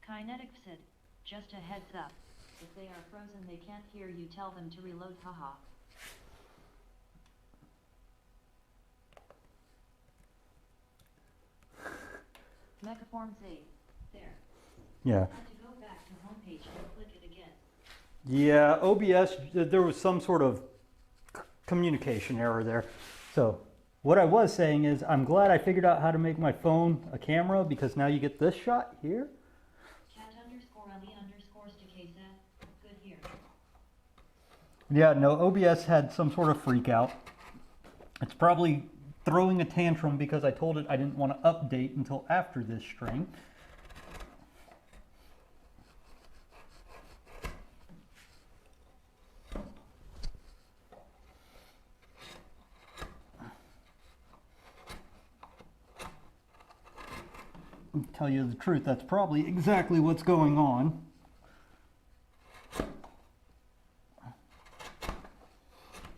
Kinetic said, just a heads up, if they are frozen they can't hear you, tell them to reload, haha. Mechaforms 8, there. Yeah. Had to go back to homepage and click it again. Yeah, OBS, there was some sort of communication error there. So what I was saying is I'm glad I figured out how to make my phone a camera, because now you get this shot here. cat_Ali_Stikay said, good here. Yeah, no, OBS had some sort of freak out. It's probably throwing a tantrum because I told it I didn't want to update until after this stream. To tell you the truth, that's probably exactly what's going on.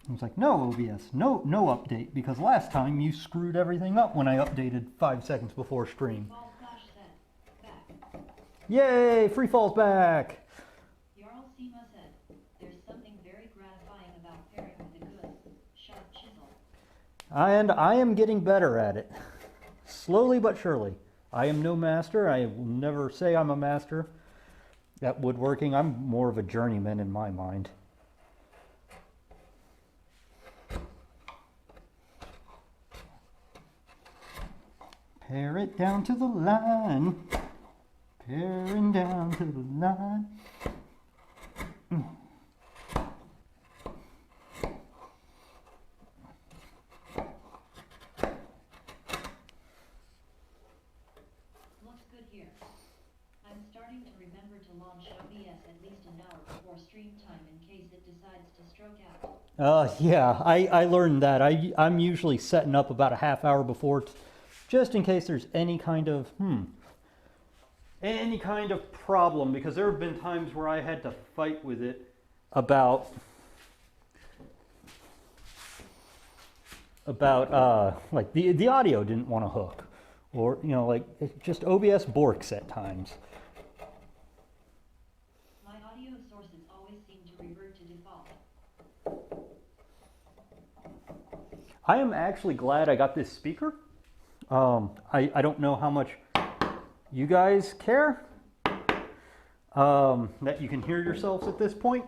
I was like, no OBS, no update, because last time you screwed everything up when I updated 5 seconds before stream. Freefall Clash said, back. Yay, Free Fall's back! Jarl Sema said, there's something very gratifying about pairing with a good, sharp chisel. And I am getting better at it. Slowly but surely. I am no master. I will never say I'm a master at woodworking. I'm more of a journeyman in my mind. Pare it down to the line. Paring down to the line. Looks good here. I'm starting to remember to launch OBS at least an hour before stream time in case it decides to stroke out. Yeah, I learned that. I'm usually setting up about a half hour before, just in case there's any kind of, any kind of problem, because there have been times where I had to fight with it about like the audio didn't want to hook, or like it just OBS borks at times. My audio sources always seem to revert to default. I am actually glad I got this speaker. I don't know how much you guys care that you can hear yourselves at this point,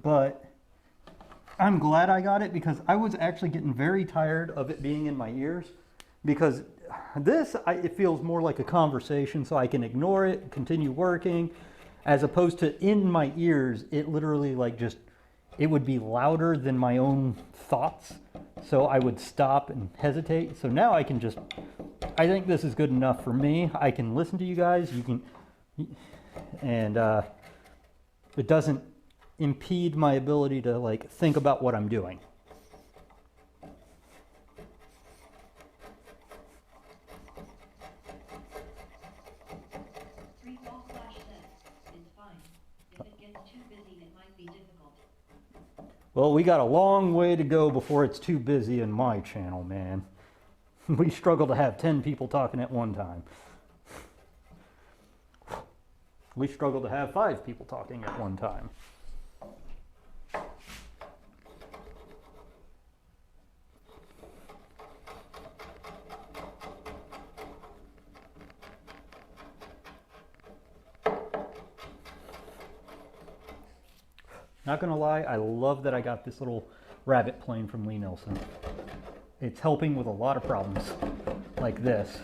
but I'm glad I got it, because I was actually getting very tired of it being in my ears, because it feels more like a conversation, so I can ignore it, continue working, as opposed to in my ears, it literally it would be louder than my own thoughts. So I would stop and hesitate. So now I think this is good enough for me. I can listen to you guys, and it doesn't impede my ability to think about what I'm doing. Freefall Clash said, it's fine. If it gets too busy it might be difficult. Well, we got a long way to go before it's too busy in my channel, man. We struggle to have 10 people talking at one time. We struggle to have 5 people talking at one time. Not gonna lie, I love that I got this little rabbit plane from Lee Nelson. It's helping with a lot of problems like this.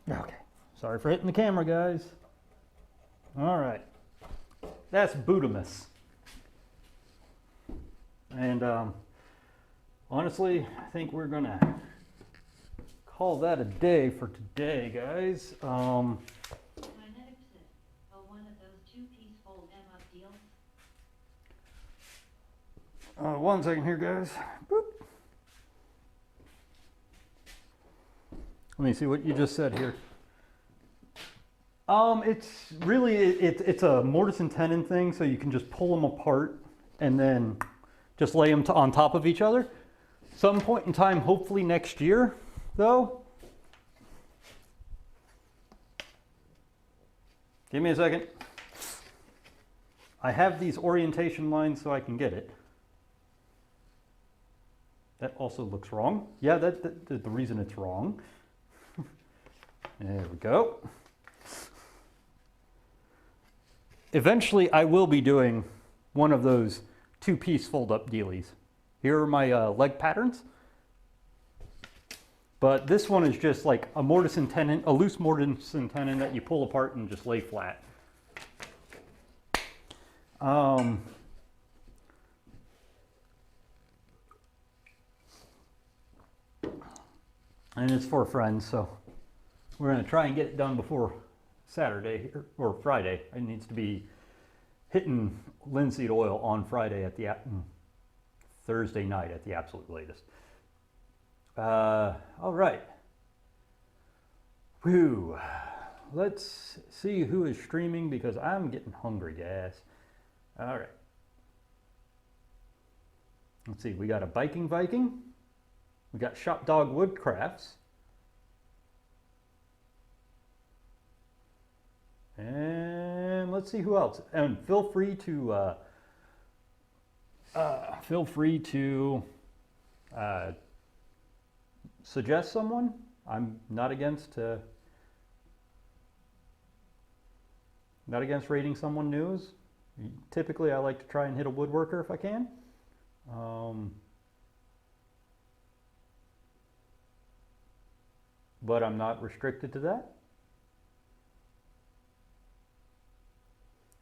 Okay, sorry for hitting the camera, guys. All right, that's Budamus. And honestly, I think we're gonna call that a day for today, guys. Kinetic Sit. Oh, one of those two-piece fold M-up deals. One second here, guys. Boop. Let me see what you just said here. It's really, it's a mortise and tenon thing, so you can just pull them apart and then just lay them on top of each other. Some point in time, hopefully next year, though. Give me a second. I have these orientation lines so I can get it. That also looks wrong. Yeah, that's the reason it's wrong. There we go. Eventually, I will be doing one of those two-piece fold-up dealies. Here are my leg patterns. But this one is just like a mortise and tenon, a loose mortise and tenon that you pull apart and just lay flat. And it's for friends, so we're going to try and get it done before Saturday or Friday. It needs to be hitting linseed oil on Friday at the Thursday night at the absolute latest. All right. Whew. Let's see who is streaming because I'm getting hungry, guys. All right. Let's see. We got a Viking. We got Shop Dog Woodcrafts. And let's see who else. And feel free to suggest someone. I'm not against rating someone news. Typically, I like to try and hit a woodworker if I can. But I'm not restricted to that.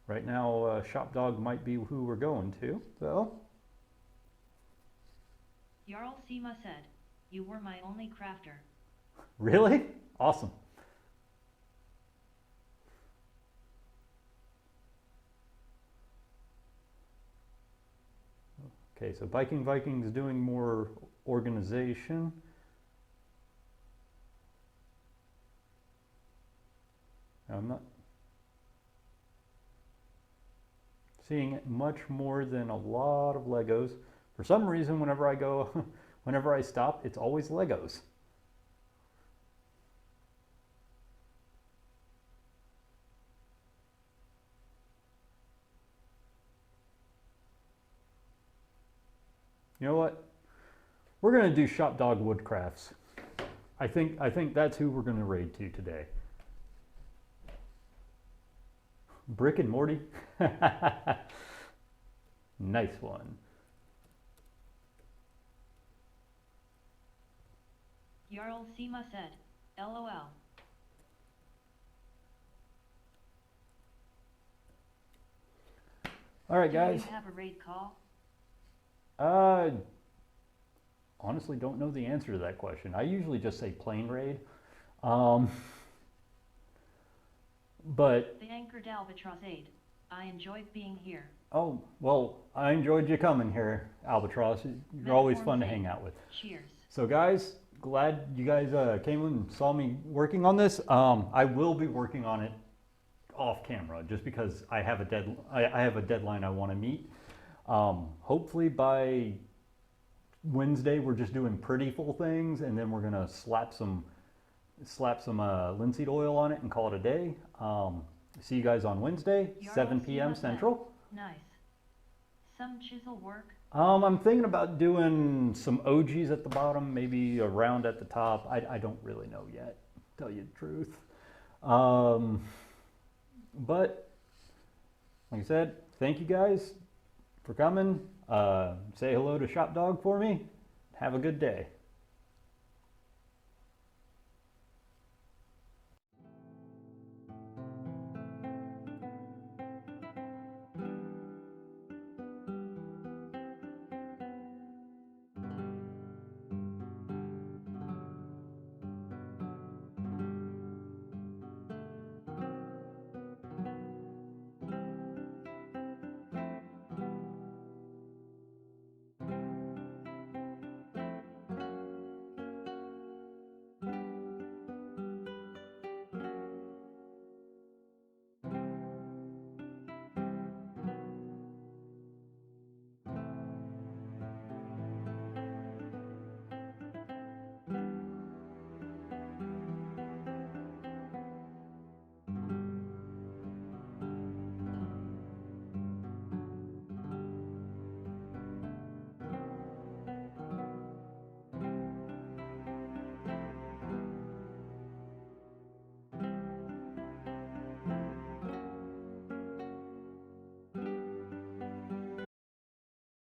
Right now, Shop Dog might be who we're going to, though. Jarl Sima said, "You were my only crafter." Really? Awesome. Okay, so Viking's doing more organization. I'm not seeing it much more than a lot of Legos. For some reason, whenever I stop, it's always Legos. You know what? We're going to do Shop Dog Woodcrafts. I think that's who we're going to raid to today. Brick and Morty. Nice one. Jarl Sima said, "LOL." All right, guys. Do you have a raid call? honestly don't know the answer to that question. I usually just say plane raid. But, The anchored albatross 8. I enjoyed being here. oh, well, I enjoyed you coming here, Albatross. You're always fun to Metaform hang out with. Cheers. So guys, glad you guys came and saw me working on this. I will be working on it off camera just because I have a deadline I want to meet. Hopefully by Wednesday we're just doing pretty full things, and then we're gonna slap some linseed oil on it and call it a day. See you guys on Wednesday, Yarrow 7 p.m. CMFS. Central. Nice. Some chisel work. I'm thinking about doing some OGs at the bottom, maybe a round at the top. I don't really know yet, to tell you the truth. But like I said, thank you guys for coming. Say hello to Shop Dog for me. Have a good day.